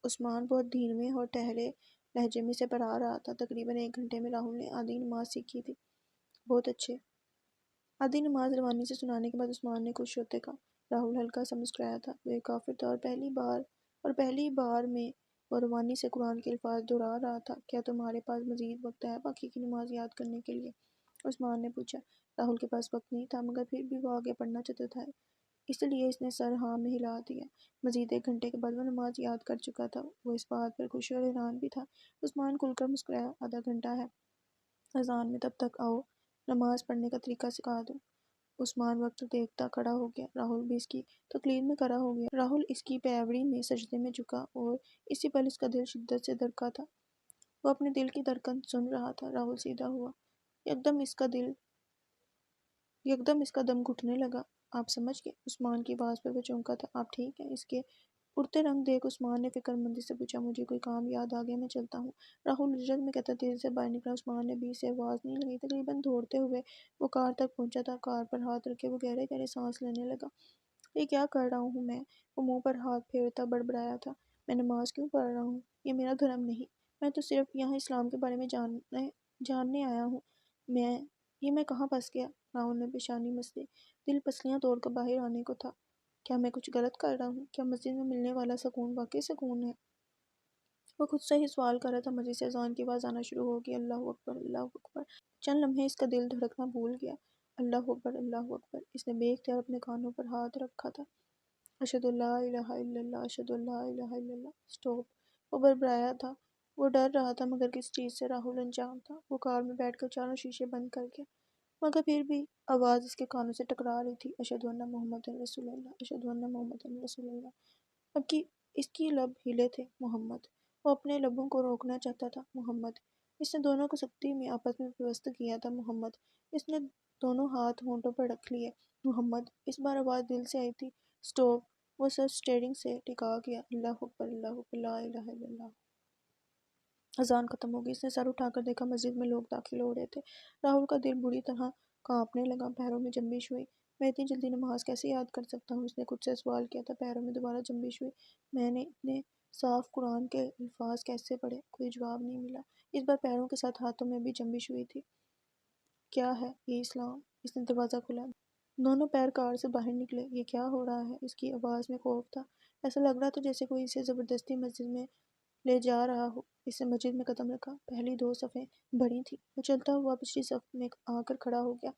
عثمان بہت دھیمے اور ٹھہرے لہجے میں سے پڑھا رہا تھا۔ تقریباً 1 گھنٹے میں راہل نے آدھی نماز سیکھی تھی۔ بہت اچھے۔ آدھی نماز روانی سے سنانے کے بعد عثمان نے خوش ہوتے کہا۔ راہل ہلکا سا مسکرایا تھا۔ وہ ایک کافر تھا اور پہلی بار میں وہ روانی سے قرآن کے الفاظ دہرا رہا تھا۔ کیا تمہارے پاس مزید وقت ہے باقی کی نماز یاد کرنے کے لیے؟ عثمان نے پوچھا۔ راہل کے پاس وقت نہیں تھا، مگر پھر بھی وہ آگے پڑھنا چاہتا تھا، اس لیے اس نے سر ہاں میں ہلا دیا۔ مزید 1 گھنٹے کے بعد وہ نماز یاد کر چکا تھا۔ وہ اس بات پر خوش اور حیران بھی تھا۔ عثمان کھل کر مسکرایا۔ آدھا گھنٹہ ہے اذان میں، تب تک آؤ نماز پڑھنے کا طریقہ سکھا دوں۔ عثمان وقت دیکھتا کھڑا ہو گیا۔ راہل بھی اس کی تقلید میں کھڑا ہو گیا۔ راہل اس کی پیروی میں سجدے میں جھکا اور اسی پل اس کا دل شدت سے دھڑکا تھا۔ وہ اپنے دل کی دھڑکن سن رہا تھا۔ راہل سیدھا ہوا۔ یکدم اس کا دم گھٹنے لگا۔ آپ سمجھ گئے؟ عثمان کی آواز پر وہ چونکا تھا۔ آپ ٹھیک ہیں؟ اس کے اڑتے رنگ دیکھ عثمان نے فکر مندی سے پوچھا۔ مجھے کوئی کام یاد آ گیا، میں چلتا ہوں۔ راہل ہجرت میں کہتا تیزی سے باہر نکلا۔ عثمان نے بھی اسے آواز نہیں لگائی۔ تقریباً دوڑتے ہوئے وہ کار تک پہنچا تھا۔ کار پر ہاتھ رکھے وہ گہرے گہرے سانس لینے لگا۔ یہ کیا کر رہا ہوں میں؟ وہ منہ پر ہاتھ پھیرتا بڑبڑایا تھا۔ میں نماز کیوں پڑھ رہا ہوں؟ یہ میرا دھرم نہیں، میں تو صرف یہاں اسلام کے بارے میں جاننے آیا ہوں۔ میں کہاں پھنس گیا؟ راہل نے پیشانی مس لی۔ دل پسلیاں توڑ کر باہر آنے کو تھا۔ کیا میں کچھ غلط کر رہا ہوں؟ کیا مسجد میں ملنے والا سکون واقعی سکون ہے؟ وہ خود سے ہی سوال کر رہا تھا، مسجد سے اذان کی آواز آنا شروع ہو گئی، اللہ اکبر اللہ اکبر۔ چند لمحے اس کا دل دھڑکنا بھول گیا۔ اللہ اکبر اللہ اکبر۔ اس نے بے اختیار اپنے کانوں پر ہاتھ رکھا تھا۔ اشہد اللہ الہ الا اللہ، اشہد اللہ الہ الا اللہ۔ اسٹاپ۔ وہ بڑبڑایا تھا۔ وہ ڈر رہا تھا مگر کس چیز سے؟ راہل انجان تھا۔ وہ کار میں بیٹھ کر چاروں شیشے بند کر گیا، مگر پھر بھی آواز اس کے کانوں سے ٹکرا رہی تھی، اشہد ان محمد رسول اللہ، اشہد ان محمد رسول اللہ۔ اب کی اس کی لب ہلے تھے، محمد۔ وہ اپنے لبوں کو روکنا چاہتا تھا، محمد۔ اس نے دونوں کو سختی میں آپس میں پیوست کیا تھا، محمد۔ اس نے دونوں ہاتھ ہونٹوں پر رکھ لیے، محمد۔ اس بار آواز دل سے آئی تھی، اسٹاپ۔ وہ سر اسٹیئرنگ سے ٹکا گیا، اللہ اکبر اللہ اکبر، لا الہ الا اللہ۔ اذان ختم ہو گئی۔ اس نے سر اٹھا کر دیکھا، مسجد میں لوگ داخل ہو رہے تھے۔ راہل کا دل بری طرح کانپنے لگا، پیروں میں جنبش ہوئی۔ میں اتنی جلدی نماز کیسے یاد کر سکتا ہوں؟ اس نے خود سے سوال کیا تھا۔ پیروں میں دوبارہ جنبش ہوئی۔ میں نے اتنے صاف قرآن کے الفاظ کیسے پڑھے؟ کوئی جواب نہیں ملا۔ اس بار پیروں کے ساتھ ہاتھوں میں بھی جنبش ہوئی تھی۔ کیا ہے یہ اسلام؟ اس نے دروازہ کھولا۔ دونوں پیر کار سے باہر نکلے۔ یہ کیا ہو رہا ہے؟ اس کی آواز میں خوف تھا۔ ایسا لگ رہا تھا جیسے کوئی اسے زبردستی مسجد میں لے جا رہا ہو۔ اس نے مسجد میں قدم رکھا۔ پہلی دو صفیں بھری تھیں۔ وہ چلتا ہوا پچھلی صف میں آ کر کھڑا ہو گیا۔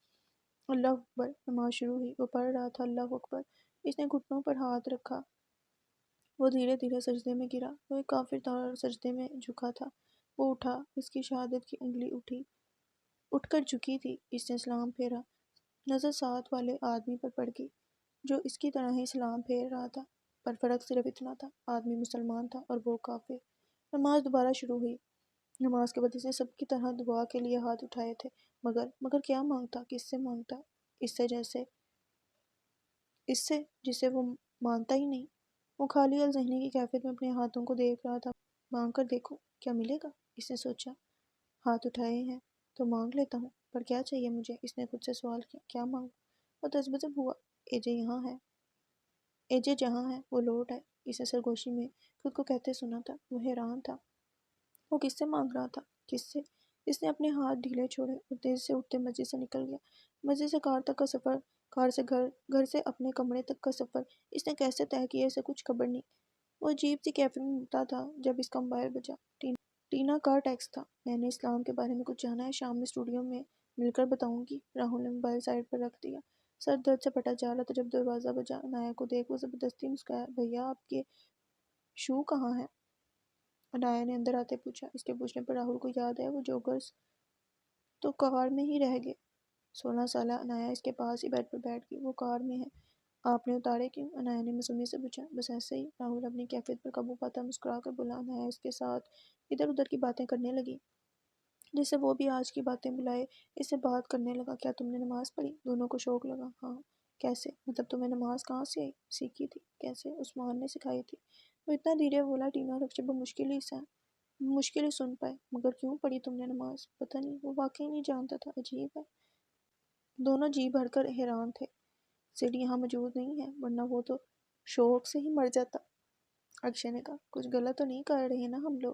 اللہ اکبر۔ نماز شروع ہوئی۔ وہ پڑھ رہا تھا، اللہ اکبر۔ اس نے گھٹنوں پر ہاتھ رکھا۔ وہ دھیرے دھیرے سجدے میں گرا۔ وہ ایک کافر تھا اور سجدے میں جھکا تھا۔ وہ اٹھا۔ اس کی شہادت کی انگلی اٹھ کر جھکی تھی۔ اس نے سلام پھیرا۔ نظر ساتھ والے آدمی پر پڑ گئی جو اس کی طرح ہی سلام پھیر رہا تھا، پر فرق صرف اتنا تھا، آدمی مسلمان تھا اور وہ کافر۔ نماز دوبارہ شروع ہوئی۔ نماز کے بعد اس نے سب کی طرح دعا کے لیے ہاتھ اٹھائے تھے، مگر کیا مانگتا؟ کس سے مانگتا؟ اس سے جسے وہ مانتا ہی نہیں۔ وہ خالی الذہنی کی کیفیت میں اپنے ہاتھوں کو دیکھ رہا تھا۔ مانگ کر دیکھو، کیا ملے گا؟ اس نے سوچا۔ ہاتھ اٹھائے ہیں تو مانگ لیتا ہوں، پر کیا چاہیے مجھے؟ اس نے خود سے سوال کیا، کیا مانگوں؟ وہ تذبذب ہوا۔ ایجے جہاں ہے وہ لوٹ آئے۔ اس نے سرگوشی میں خود کو کہتے سنا تھا۔ وہ حیران تھا، وہ کس سے مانگ رہا تھا؟ کس سے؟ اس نے اپنے ہاتھ ڈھیلے چھوڑے اور تیز سے اٹھتے مسجد سے نکل گیا۔ مسجد سے کار تک کا سفر، کار سے گھر سے اپنے کمرے تک کا سفر اس نے کیسے طے کیا، اسے کچھ خبر نہیں۔ وہ عجیب سی کیفیت میں مبتلا تھا جب اس کا موبائل بجا۔ ٹینا کا ٹیکسٹ تھا، میں نے اسلام کے بارے میں کچھ جانا ہے، شام میں اسٹوڈیو میں مل کر بتاؤں گی۔ راہل نے موبائل سائڈ پر رکھ دیا۔ سر درد سے پھٹا جا رہا تھا جب دروازہ بجا۔ عنایہ کو دیکھ وہ زبردستی مسکرایا، بھیا آپ کے شو کہاں ہیں؟ عنایہ نے اندر آتے پوچھا۔ اس کے پوچھنے پر راہل کو یاد آیا وہ جوگرز تو کار میں ہی رہ گئے۔ 16 سالہ عنایہ اس کے پاس ہی بیڈ پر بیٹھ گئی۔ وہ کار میں ہے، آپ نے اتارے کیوں؟ عنایہ نے معصومیت سے پوچھا۔ بس ایسے ہی، راہل اپنی کیفیت پر قابو پاتا مسکرا کر بولا۔ عنایہ اس کے ساتھ ادھر ادھر کی باتیں کرنے لگی جس سے وہ بھی آج کی باتیں بلائے اس سے بات کرنے لگا۔ کیا تم نے نماز پڑھی؟ دونوں کو شوق لگا۔ ہاں۔ کیسے؟ مطلب تمہیں نماز کہاں سے سیکھی تھی؟ کیسے؟ عثمان نے سکھائی تھی۔ وہ اتنا دھیرے بولا ٹینا رکشے مشکل ہی سن پائے۔ مگر کیوں پڑھی تم نے نماز؟ پتہ نہیں، وہ واقعی نہیں جانتا تھا۔ عجیب ہے۔ دونوں جی بھر کر حیران تھے۔ سیڈ یہاں موجود نہیں ہے ورنہ وہ تو شوق سے ہی مر جاتا۔ اکشے نے کہا۔ کچھ غلط تو نہیں کر رہے نا ہم لوگ؟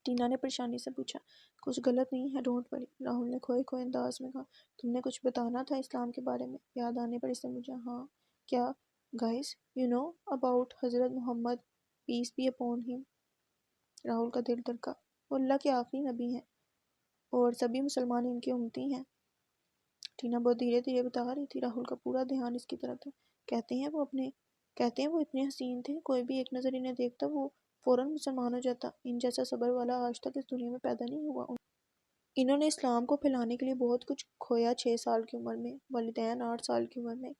ٹینا نے پریشانی سے پوچھا۔ کچھ غلط نہیں ہے، ڈونٹ وری، راہل نے کھوئے کھوئے انداز میں کہا۔ تم نے کچھ بتانا تھا اسلام کے بارے میں؟ یاد آنے پر اس نے پوچھا۔ ہاں۔ کیا؟ گائز یو نو اباؤٹ حضرت محمد پیس بی اپون ہم؟ راہل کا دل دھڑکا۔ وہ اللہ کے آخری نبی ہیں اور سبھی مسلمان ان کے امتی ہیں۔ ٹینا بہت دھیرے دھیرے بتا رہی تھی۔ راہل کا پورا دھیان اس کی طرف تھا۔ کہتے ہیں وہ اتنے حسین تھے، کوئی بھی ایک نظر انہیں دیکھتا وہ فوراً مسلمان ہو جاتا۔ ان جیسا صبر والا آج تک اس دنیا میں پیدا نہیں ہوا۔ انہوں نے اسلام کو پھیلانے کے لیے بہت کچھ کھویا، 6 سال کی عمر میں، والدین 8 سال کی عمر میں،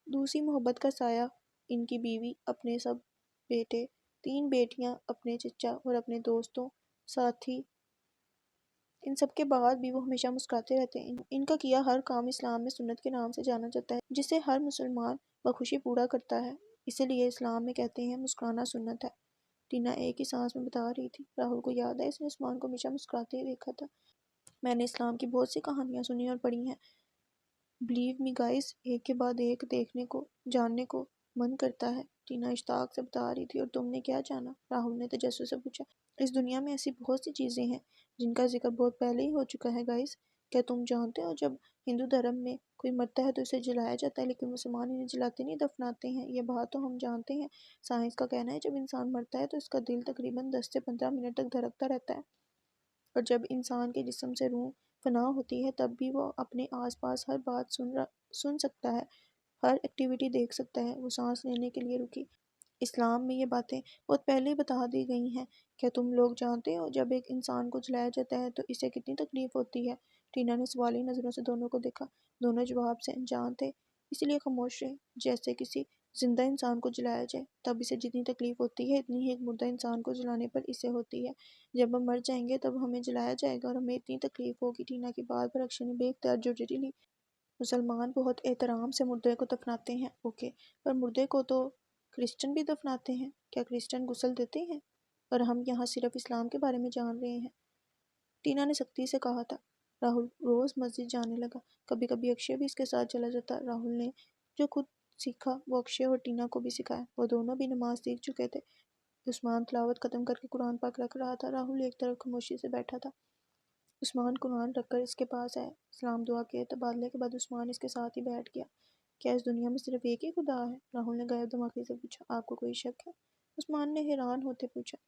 دوسری محبت کا سایہ ان کی بیوی، اپنے سب بیٹے، 3 بیٹیاں، اپنے چچا اور اپنے دوستوں ساتھی، ان سب کے بعد بھی وہ ہمیشہ مسکراتے رہتے ہیں۔ ان کا کیا ہر کام اسلام میں سنت کے نام سے جانا جاتا ہے جسے ہر مسلمان بخوشی پورا کرتا ہے، اسی لیے اسلام میں کہتے ہیں مسکرانا سنت ہے۔ ٹینا ایک ہی سانس میں بتا رہی تھی۔ راہل کو یاد ہے اس نے عثمان کو ہمیشہ مسکراتے ہی دیکھا تھا۔ میں نے اسلام کی بہت سی کہانیاں سنی اور پڑھی ہیں، بلیو می گائز، ایک کے بعد ایک دیکھنے کو جاننے کو من کرتا ہے، ٹینا اشتیاق سے بتا رہی تھی۔ اور تم نے کیا جانا؟ راہل نے تجسس سے پوچھا۔ اس دنیا میں ایسی بہت سی چیزیں ہیں جن کا ذکر بہت پہلے ہی ہو چکا ہے گائز، کیا تم جانتے ہو جب ہندو دھرم میں کوئی مرتا ہے تو اسے جلایا جاتا ہے، لیکن مسلمان انہیں جلاتے نہیں، دفناتے ہیں۔ یہ بات تو ہم جانتے ہیں۔ سائنس کا کہنا ہے جب انسان مرتا ہے تو اس کا دل تقریباً 10 سے 15 منٹ تک دھڑکتا رہتا ہے، اور جب انسان کے جسم سے روح فنا ہوتی ہے تب بھی وہ اپنے آس پاس ہر بات سن سکتا ہے، ہر ایکٹیویٹی دیکھ سکتا ہے۔ وہ سانس لینے کے لیے رکی۔ اسلام میں یہ باتیں بہت پہلے ہی بتا دی گئی ہیں۔ کیا تم لوگ جانتے ہو جب ایک انسان کو جلایا جاتا ہے تو اسے کتنی تکلیف ہوتی ہے؟ ٹینا نے سوالی نظروں سے دونوں کو دیکھا۔ دونوں جواب سے انجان تھے، اسی لیے خاموش رہے۔ جیسے کسی زندہ انسان کو جلایا جائے تب اسے جتنی تکلیف ہوتی ہے اتنی ہی ایک مردہ انسان کو جلانے پر اسے ہوتی ہے۔ جب ہم مر جائیں گے تب ہمیں جلایا جائے گا اور ہمیں اتنی تکلیف ہوگی۔ ٹینا کی بات پر اکشے نے بے اختیار جھرجھری لی۔ مسلمان بہت احترام سے مردے کو دفناتے ہیں۔ اوکے، پر مردے کو تو کرسچن بھی دفناتے ہیں۔ کیا کرسچن غسل دیتے ہیں؟ اور ہم یہاں صرف اسلام کے بارے میں جان رہے ہیں، ٹینا نے سختی سے کہا تھا۔ راہل روز مسجد جانے لگا۔ کبھی کبھی اکشے بھی اس کے ساتھ چلا جاتا۔ راہل نے جو خود سیکھا وہ اکشے اور ٹینا کو بھی سکھایا۔ وہ دونوں بھی نماز سیکھ چکے تھے۔ عثمان تلاوت ختم کر کے قرآن پاک رکھ رہا تھا۔ راہل ایک طرف خاموشی سے بیٹھا تھا۔ عثمان قرآن رکھ کر اس کے پاس آئے۔ سلام دعا کے تبادلے کے بعد عثمان اس کے ساتھ ہی بیٹھ گیا۔ کیا اس دنیا میں صرف ایک ہی خدا ہے؟ راہل نے غیر دماغی سے پوچھا۔ آپ کو کوئی شک ہے؟ عثمان نے حیران ہوتے پوچھا۔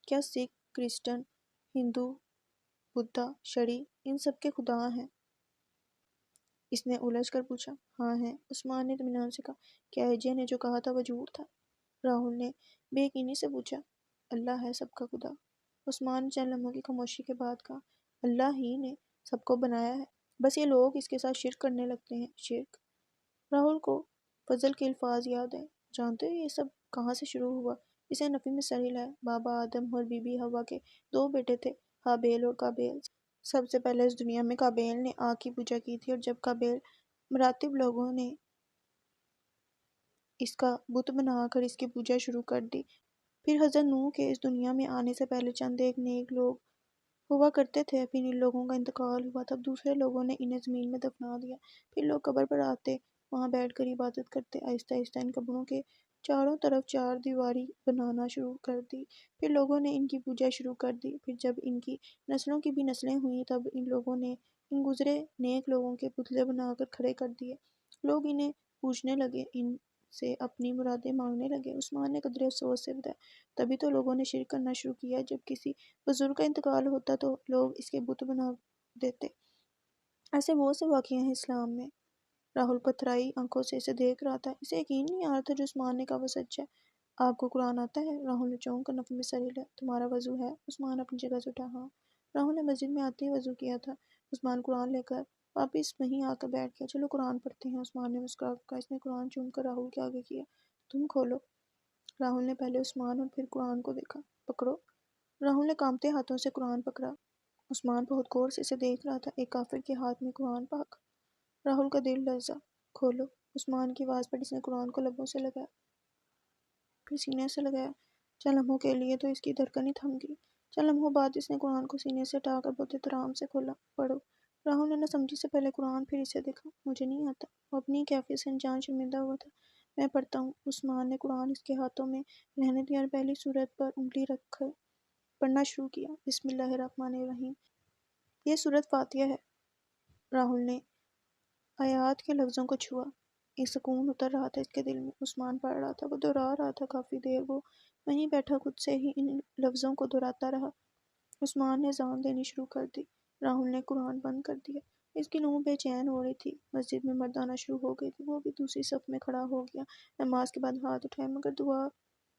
کیا سکھ، کرسچن، ہندو، بدھا، شرعی ان سب کے خدا ہیں؟ اس نے الجھ کر پوچھا۔ ہاں ہیں، عثمان نے اطمینان سے کہا۔ کیا ایجے نے جو کہا تھا وہ جھوٹ تھا؟ راہل نے بے یقینی سے پوچھا۔ اللہ ہے سب کا خدا، عثمان نے چند لمحوں کی خاموشی کے بعد کہا۔ اللہ ہی نے سب کو بنایا ہے، بس یہ لوگ اس کے ساتھ شرک کرنے لگتے ہیں۔ شرک؟ راہل کو فضل کے الفاظ یاد آئے۔ جانتے ہو یہ سب کہاں سے شروع ہوا؟ اسے نفی میں سر ہلایا۔ بابا آدم اور بی بی حوا کے 2 بیٹے تھے، ہابیل اور قابیل۔ سب سے پہلے اس دنیا میں قابیل نے آگ کی پوجا کی تھی، اور جب قابیل مراتب لوگوں نے اس کا بت بنا کر اس کی پوجا شروع کر دی۔ پھر حضرت نوح کے اس دنیا میں آنے سے پہلے چند ایک نیک لوگ ہوا کرتے تھے۔ پھر ان لوگوں کا انتقال ہوا، تب دوسرے لوگوں نے انہیں زمین میں دفنا دیا۔ پھر لوگ قبر پر آتے، وہاں بیٹھ کر عبادت کرتے۔ آہستہ آہستہ ان قبروں کے چاروں طرف 4 دیواری بنانا شروع کر دی۔ پھر لوگوں نے ان کی پوجا شروع کر دی۔ پھر جب ان کی نسلوں کی بھی نسلیں ہوئیں تب ان لوگوں نے ان گزرے نیک لوگوں کے پتلے بنا کر کھڑے کر دیے۔ لوگ انہیں پوجنے لگے، ان سے اپنی مرادیں مانگنے لگے۔ عثمان نے قدرے افسوس سے بتایا۔ تبھی تو لوگوں نے شرک کرنا شروع کیا۔ جب کسی بزرگ کا انتقال ہوتا تو لوگ اس کے بت بنا دیتے۔ ایسے بہت سے واقعے ہیں اسلام میں۔ راہل پتھرائی آنکھوں سے اسے دیکھ رہا تھا۔ اسے یقین نہیں آ رہا تھا جو عثمان نے کہا وہ سچ ہے۔ آپ کو قرآن آتا ہے؟ راہل نے چونک کر نفی میں سر ہلایا۔ تمہارا وضو ہے؟ عثمان اپنی جگہ سے اٹھا۔ ہاں۔ راہل نے مسجد میں آتے ہی وضو کیا تھا۔ عثمان قرآن لے کر واپس وہیں آ کر بیٹھ گیا۔ چلو قرآن پڑھتے ہیں، عثمان نے مسکرا کر کہا۔ اس نے قرآن چوم کر راہل کے آگے کیا۔ تم کھولو۔ راہل نے پہلے عثمان اور پھر قرآن کو دیکھا۔ پکڑو۔ راہل نے کانپتے ہاتھوں سے قرآن پکڑا۔ عثمان بہت غور سے اسے دیکھ رہا تھا۔ ایک کافر کے ہاتھ میں قرآن پاک! راہل کا دل لرزا۔ کھولو۔ عثمان کی آواز پر اس نے قرآن کو لبوں سے لگایا، پھر سینے سے لگایا۔ چند لمحوں کے لیے تو اس کی دھڑکنیں تھم گئی۔ چند لمحوں بعد اس نے قرآن کو سینے سے ہٹا کر بہت احترام سے کھولا۔ پڑھو۔ راہل نے نہ سمجھی سے پہلے قرآن پھر اسے دیکھا۔ مجھے نہیں آتا۔ وہ اپنی کیفیت سے انجان شرمندہ ہوا تھا۔ میں پڑھتا ہوں۔ عثمان نے قرآن اس کے ہاتھوں میں رہنے دیا اور پہلی سورت پر انگلی رکھ کر پڑھنا شروع کیا۔ بسم اللہ الرحمن الرحیم۔ یہ سورت فاتحہ ہے۔ راہل نے آیات کے لفظوں کو چھوا۔ ایک سکون اتر رہا تھا اس کے دل میں۔ عثمان پڑھ رہا تھا، وہ دہرا رہا تھا۔ کافی دیر وہ وہیں بیٹھا خود سے ہی ان لفظوں کو دہراتا رہا۔ عثمان نے اذان دینی شروع کر دی۔ راہل نے قرآن بند کر دیا۔ اس کی روح بے چین ہو رہی تھی۔ مسجد میں مرد آنا شروع ہو گئی تھی۔ وہ بھی دوسری صف میں کھڑا ہو گیا۔ نماز کے بعد ہاتھ اٹھائے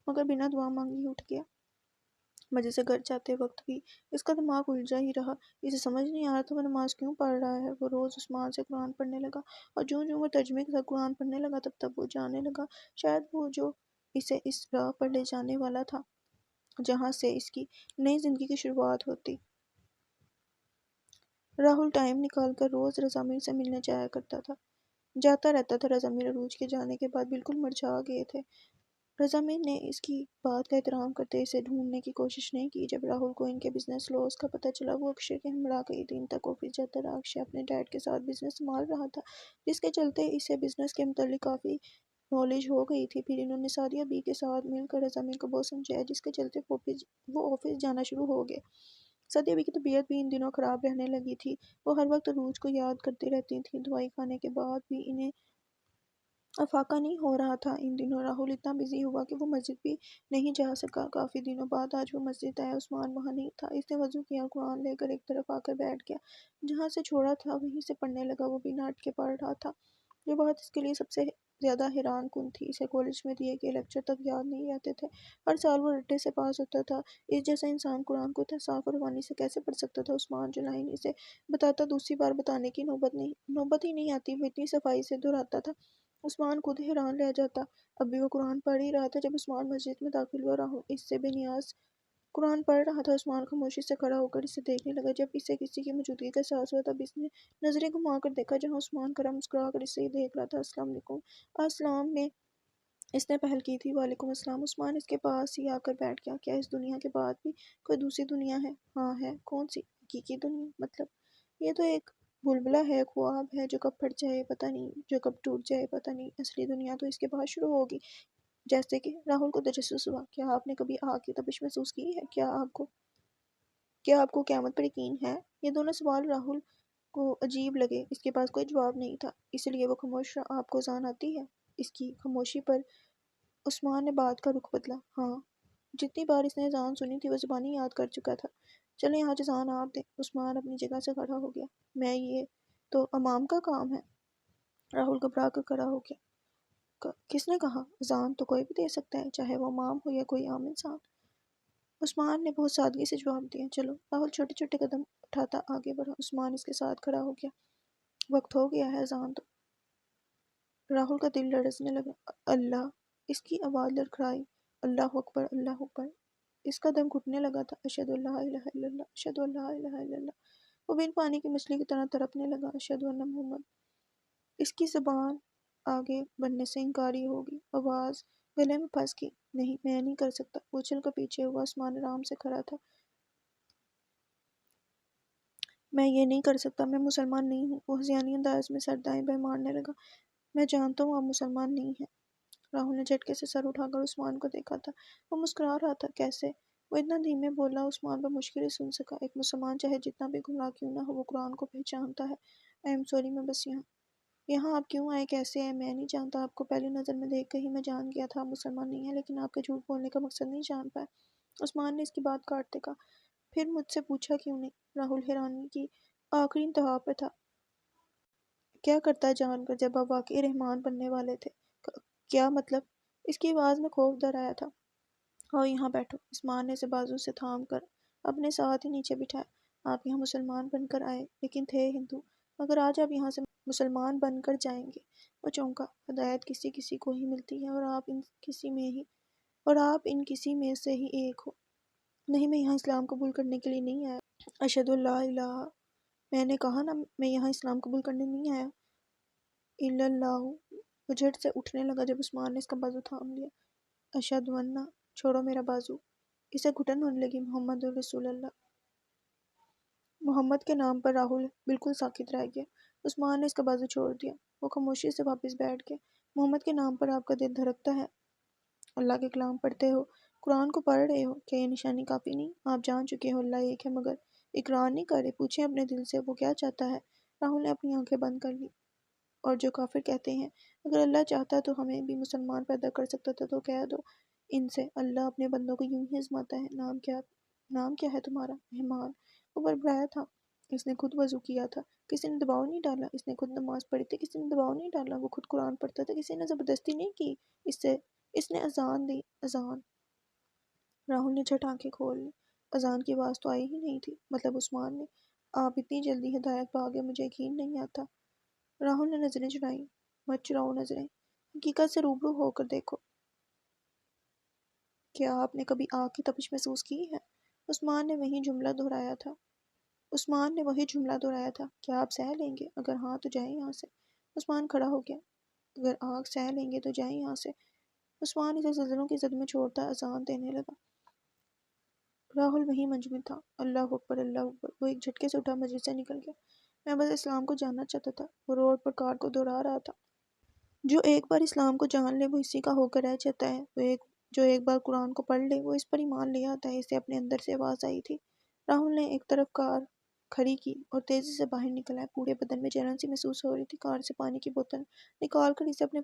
مگر بنا دعا مانگے ہی اٹھ گیا۔ مسجد سے گھر جاتے وقت بھی اس کا دماغ الجھا ہی رہا۔ اسے سمجھ نہیں آ رہا تھا وہ نماز کیوں پڑھ رہا ہے۔ وہ روز عثمان سے قرآن پڑھنے لگا، اور جوں جوں وہ ترجمے کے ساتھ قرآن پڑھنے لگا تب وہ جاننے لگا شاید وہ جو اسے اس راہ پر لے جانے والا تھا جہاں سے اس کی نئی زندگی کی شروعات ہوتی۔ راہل ٹائم نکال کر روز رضامیر سے ملنے جاتا رہتا تھا۔ رضامیر عروج کے جانے کے بعد بالکل مرجھا گئے تھے۔ رضامیر نے اس کی بات کا احترام کرتے اسے ڈھونڈنے کی کوشش نہیں کی۔ جب راہل کو ان کے بزنس لاس کا پتہ چلا وہ اکشے کے ہمراہ کئی دن تک آفس جاتا رہا۔ اکشے اپنے ڈیڈ کے ساتھ بزنس سنبھال رہا تھا، جس کے چلتے اسے بزنس کے متعلق کافی نالج ہو گئی تھی۔ پھر انہوں نے سعدیہ بی کے ساتھ مل کر رضامیر کو بہت سمجھایا، جس کے چلتے وہ آفس جانا شروع ہو گئے۔ سعدیہ بی کی طبیعت بھی ان دنوں خراب رہنے لگی تھی۔ وہ ہر وقت عروج کو یاد کرتی رہتی تھیں۔ دوائی کھانے کے بعد بھی انہیں افاقہ نہیں ہو رہا تھا۔ ان دنوں راہل اتنا بزی ہوا کہ وہ مسجد بھی نہیں جا سکا۔ کافی دنوں بعد آج وہ مسجد آیا۔ عثمان وہاں نہیں تھا۔ اس نے وضو کیا، قرآن لے کر ایک طرف آ کر بیٹھ گیا۔ جہاں سے چھوڑا تھا وہیں سے پڑھنے لگا۔ وہ بنا اٹکے پڑھ رہا تھا۔ یہ بات اس کے لیے سب سے زیادہ حیران کن تھی۔ اسے کالج میں دیے گئے لیکچر تک یاد نہیں رہتے تھے۔ ہر سال وہ رٹے سے پاس ہوتا تھا۔ اس جیسا انسان قرآن کو اتنا صاف اور روانی سے کیسے پڑھ سکتا تھا؟ عثمان جو لائن اسے بتاتا دوسری بار بتانے کی نوبت ہی نہیں آتی، وہ اتنی صفائی سے دہراتا تھا۔ عثمان خود حیران رہ جاتا۔ اب بھی وہ قرآن پڑھ ہی رہا تھا جب عثمان مسجد میں داخل ہوا۔ راہل اس سے بے نیاز قرآن پڑھ رہا تھا۔ عثمان خاموشی سے کھڑا ہو کر اسے دیکھنے لگا۔ جب اسے کسی کی موجودگی کا احساس ہوا تب اس نے نظریں گھما کر دیکھا جہاں عثمان کھڑا مسکرا کر اسے دیکھ رہا تھا۔ السلام علیکم۔ السلام میں اس نے پہل کی تھی۔ وعلیکم السلام۔ عثمان اس کے پاس ہی آ کر بیٹھ گیا۔ کیا اس دنیا کے بعد بھی کوئی دوسری دنیا ہے؟ ہاں ہے۔ کون سی؟ حقیقی دنیا؟ مطلب یہ تو ایک بلبلہ ہے، خواب ہے جو کب پھٹ جائے پتہ نہیں، جو کب ٹوٹ جائے پتہ نہیں۔ اصلی دنیا تو اس کے بعد شروع ہوگی۔ جیسے کہ راہل کو تجسس ہوا۔ کیا آپ نے کبھی آگ کی تپش محسوس کی ہے؟ کیا آپ کو قیامت پر یقین ہے؟ یہ دونوں سوال راہل کو عجیب لگے۔ اس کے پاس کوئی جواب نہیں تھا، اس لیے وہ خاموش رہا۔ آپ کو اذان آتی ہے؟ اس کی خاموشی پر عثمان نے بات کا رخ بدلا۔ ہاں، جتنی بار اس نے اذان سنی تھی وہ زبانی یاد کر چکا تھا۔ چلیں آج اذان آپ دیں۔ عثمان اپنی جگہ سے کھڑا ہو گیا۔ یہ تو امام کا کام ہے۔ راہل گھبرا کر کھڑا ہو گیا۔ کس نے کہا؟ اذان تو کوئی بھی دے سکتا ہے، چاہے وہ امام ہو یا کوئی عام انسان۔ عثمان نے بہت سادگی سے جواب دیا۔ چلو۔ راہل چھوٹے چھوٹے قدم اٹھاتا آگے بڑھا۔ عثمان اس کے ساتھ کھڑا ہو گیا۔ وقت ہو گیا ہے اذان دو۔ راہل کا دل لرزنے لگا۔ اللہ! اس کی آواز لڑکھڑائی۔ اللہ اکبر، اللہ اکبر! اس کا دم گھٹنے لگا تھا۔ اشہد ان لا الہ الا اللہ، اشہد ان لا الہ الا اللہ۔ وہ بن پانی کی مچھلی کی طرح تڑپنے لگا۔ اشہد ان محمد۔ اس کی زبان آگے بڑھنے سے انکاری ہوگی۔ آواز گلے میں پھنس گئی۔ نہیں، میں نہیں کر سکتا۔ وہ اچھل کر پیچھے ہوا۔ عثمان آرام سے کھڑا تھا۔ میں یہ نہیں کر سکتا، میں مسلمان نہیں ہوں۔ وہ ہذیانی انداز میں سر دائیں بائیں مارنے لگا۔ میں جانتا ہوں آپ مسلمان نہیں ہیں۔ راہل نے جھٹکے سے سر اٹھا کر عثمان کو دیکھا تھا۔ وہ مسکرا رہا تھا۔ کیسے؟ وہ اتنا دھیمے بولا، عثمان پر مشکل ہی سن سکا۔ ایک مسلمان چاہے جتنا بھی گمراہ کیوں نہ ہو، وہ قرآن کو پہچانتا ہے۔ آئی ایم سوری، میں بس یہاں آپ کیوں آئے؟ کیسے آئے؟ میں نہیں جانتا آپ کو۔ پہلی نظر میں دیکھ کر ہی میں جان گیا تھا آپ مسلمان نہیں ہیں، لیکن آپ کے جھوٹ بولنے کا مقصد نہیں جان پایا۔ عثمان نے اس کی بات کاٹتے کہا۔ پھر مجھ سے پوچھا کیوں نہیں؟ راہل حیرانی کی آخری انتہا پر تھا۔ کیا کرتا جان کر جب آپ واقعی رحمان بننے والے تھے؟ کیا مطلب؟ اس کی آواز میں خوف ڈر آیا تھا۔ آؤ یہاں بیٹھو۔ عثمان نے اسے بازو سے تھام کر اپنے ساتھ ہی نیچے بٹھایا۔ آپ یہاں مسلمان بن کر آئے، لیکن تھے ہندو۔ مگر آج آپ یہاں سے مسلمان بن کر جائیں گے۔ وہ چونکا۔ ہدایت کسی کسی کو ہی ملتی ہے اور آپ ان کسی میں سے ہی ایک ہو۔ نہیں، میں یہاں اسلام قبول کرنے کے لیے نہیں آیا۔ اشہد ان لا الہ، میں نے کہا نا، میں یہاں اسلام قبول کرنے نہیں آیا۔ الا اللہ۔ وہ جھٹ سے اٹھنے لگا جب عثمان نے اس کا بازو تھام لیا۔ اشہد ان، چھوڑو میرا بازو۔ اسے گھٹن ہونے لگی۔ محمد الرسول اللہ۔ محمد کے نام پر راہل بالکل ساکت رہ گیا۔ عثمان نے اس کا بازو چھوڑ دیا۔ وہ خاموشی سے واپس بیٹھ گیا۔ محمد کے نام پر آپ کا دل دھڑکتا ہے؟ اللہ کے کلام پڑھتے ہو؟ قرآن کو پڑھ رہے ہو؟ کیا یہ نشانی کافی نہیں؟ آپ جان چکے ہو اللہ ایک ہے، مگر اقرار نہیں کر رہے۔ پوچھیں اپنے دل سے وہ کیا چاہتا ہے۔ راہل نے اپنی آنکھیں بند کر لی۔ اور جو کافر کہتے ہیں اگر اللہ چاہتا تو ہمیں بھی مسلمان پیدا کر سکتا تھا، تو کہہ دو ان سے اللہ اپنے بندوں کو یوں ہی آزماتا ہے۔ نام کیا ہے تمہارا؟ رحمان۔ وہ بڑبڑایا تھا۔ اس نے خود وضو کیا تھا، کسی نے دباؤ نہیں ڈالا۔ اس نے خود نماز پڑھی تھی، کسی نے دباؤ نہیں ڈالا۔ وہ خود قرآن پڑھتا تھا، کسی نے زبردستی نہیں کی اس نے اذان دی۔ اذان؟ راہل نے جھٹ آنکھیں کھول لی۔ اذان کی آواز تو آئی ہی نہیں تھی۔ مطلب عثمان نے آپ اتنی جلدی ہدایت پا گئے، مجھے یقین نہیں آتا۔ راہل نے نظریں چڑھائیں۔ مت چراؤ نظریں، حقیقت سے روبرو ہو کر دیکھو۔ کیا آپ نے کبھی آگ کی تپش محسوس کی ہے؟ عثمان نے وہی جملہ دہرایا تھا۔ کیا آپ سہ لیں گے؟ اگر ہاں تو جائیں یہاں سے۔ عثمان کھڑا ہو گیا۔ اگر آگ سہ لیں گے تو جائیں یہاں سے۔ عثمان اسے زلزلوں کی زد میں چھوڑتا اذان دینے لگا۔ راہل وہیں منجمد تھا۔ اللہ اکبر، اللہ اکبر! وہ ایک جھٹکے سے اٹھا مسجد سے نکل گیا۔ میں بس اسلام کو جاننا چاہتا تھا۔ وہ روڈ پر کار کو دوڑا رہا تھا۔ جو ایک بار اسلام کو جان لے وہ اسی کا ہو کر رہ جاتا ہے۔ جو ایک بار قرآن کو پڑھ لے وہ اس پر ایمان لے آتا ہے۔ اسے اپنے اندر سے آواز آئی تھی۔ راہل نے ایک طرف کار کھڑی کی اور تیزی سے باہر نکلا ہے۔ پورے بدن میں جلن سی محسوس ہو رہی تھی۔ کار سے پانی کی بوتل نکال کر اسے اپنے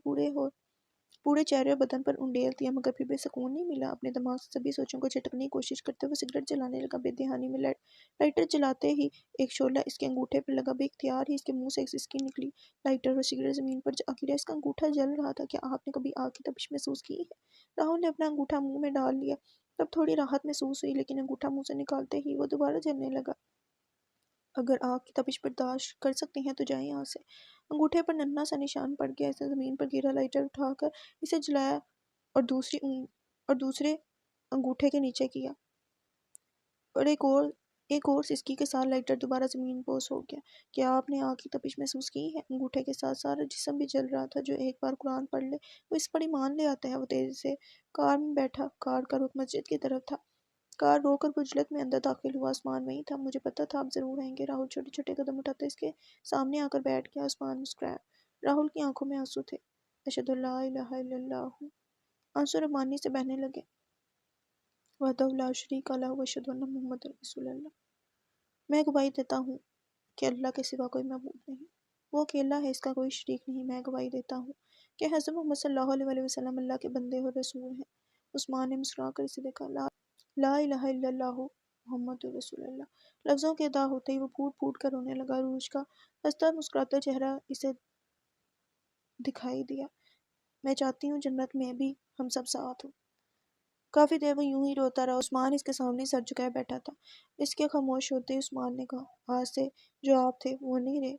پورے چہرے اور بدن پر انڈیل دیا، مگر پھر بھی سکون نہیں ملا۔ اپنے دماغ سے سبھی سوچوں کو جھٹکنے کی کوشش کرتے ہوئے سگریٹ جلانے لگا۔ بے دھیانی میں لائٹر جلاتے ہی ایک شعلہ اس کے انگوٹھے پر لگا۔ بے اختیار ہی اس کے منہ سے ایک سسکی نکلی۔ لائٹر اور سگریٹ زمین پر جا گرا۔ اس کا انگوٹھا جل رہا تھا۔ کیا آپ نے کبھی آگ کی تپش محسوس کی ہے؟ راہل نے اپنا انگوٹھا منہ میں ڈال لیا۔ تب تھوڑی راحت محسوس ہوئی، لیکن انگوٹھا منہ سے نکالتے ہی وہ دوبارہ جلنے لگا۔ اگر آگ کی تپش برداشت کر سکتے ہیں تو جائیں یہاں سے۔ انگوٹھے پر ننھا سا نشان پڑ گیا۔ اسے زمین پر گرا لائٹر اٹھا کر اسے جلایا اور دوسرے انگوٹھے کے نیچے کیا، اور ایک اور سسکی کے ساتھ لائٹر دوبارہ زمین بوس ہو گیا۔ کیا آپ نے آگ کی تپش محسوس کی ہے؟ انگوٹھے کے ساتھ سارا جسم بھی جل رہا تھا۔ جو ایک بار قرآن پڑھ لے وہ اس پر ایمان لے آتا ہے۔ وہ تیزی سے کار میں بیٹھا۔ کار کا رخ مسجد کی طرف تھا۔ کار روک کر بجلت میں اندر داخل ہوا۔ عثمان وہیں تھا۔ مجھے پتا تھا آپ ضرور آئیں گے۔ راہل چھوٹے چھوٹے قدم اٹھاتا اس کے سامنے آ کر بیٹھ گیا۔ عثمان مسکرایا۔ راہل کی آنکھوں میں آنسو تھے۔ اشہد ان لا الہ الا اللہ۔ آنسو ربانی سے بہنے لگے۔ وحدہ لا شریک لہ واشہد ان محمد رسول اللہ۔ میں گواہی دیتا ہوں کہ اللہ کے سوا کوئی معبود نہیں، وہ اکیلا ہے، اس کا کوئی شریک نہیں۔ میں گواہی دیتا ہوں کہ حضرت محمد صلی اللہ علیہ وسلم اللہ کے بندے اور رسول ہیں۔ عثمان نے مسکرا کر اسے دیکھا۔ لا الہ الا اللہ محمد رسول اللہ۔ لفظوں کے ادا ہوتے ہی وہ پھوٹ پھوٹ کر رونے لگا۔ عروج کا ہنستا مسکراتا چہرہ اسے دکھائی دیا۔ میں چاہتی ہوں جنت میں بھی ہم سب ساتھ ہوں۔ کافی دیر وہ یوں ہی روتا رہا۔ عثمان اس کے سامنے سر جھکائے بیٹھا تھا۔ اس کے خاموش ہوتے ہی عثمان نے کہا، آج سے جو آپ تھے وہ نہیں رہے،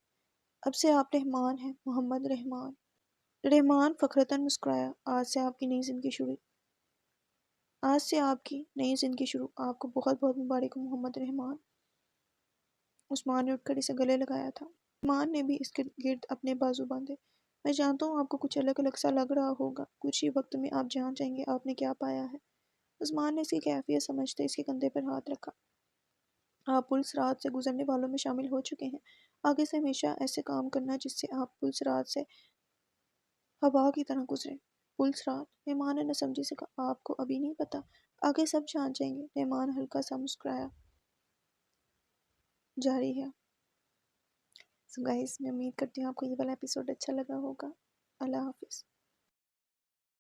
اب سے آپ رحمان ہیں، محمد رحمان۔ رحمان فخرتاً مسکرایا۔ آج سے آپ کی نئی زندگی شروع۔ آپ کو بہت بہت مبارک ہو محمد رحمان۔ عثمان نے اٹھ کر اسے گلے لگایا تھا۔ رحمان نے بھی اس کے گرد اپنے بازو باندھے۔ میں جانتا ہوں آپ کو کچھ الگ الگ سا لگ رہا ہوگا، کچھ ہی وقت میں آپ جان جائیں گے آپ نے کیا پایا ہے۔ عثمان نے اس کی کیفیت سمجھتے اس کے کندھے پر ہاتھ رکھا۔ آپ پل صراط سے گزرنے والوں میں شامل ہو چکے ہیں۔ آگے سے ہمیشہ ایسے کام کرنا جس سے آپ پل صراط سے ہوا کی طرح گزریں۔ پل صراط؟ رحمان نے ناسمجھی سے کہا، آپ کو ابھی نہیں پتا، آگے سب جان جائیں گے۔ رحمان ہلکا سا مسکرایا۔ جاری ہے۔ سو گائز، میں امید کرتی ہوں آپ کو یہ والا ایپیسوڈ اچھا لگا ہوگا۔ اللہ حافظ۔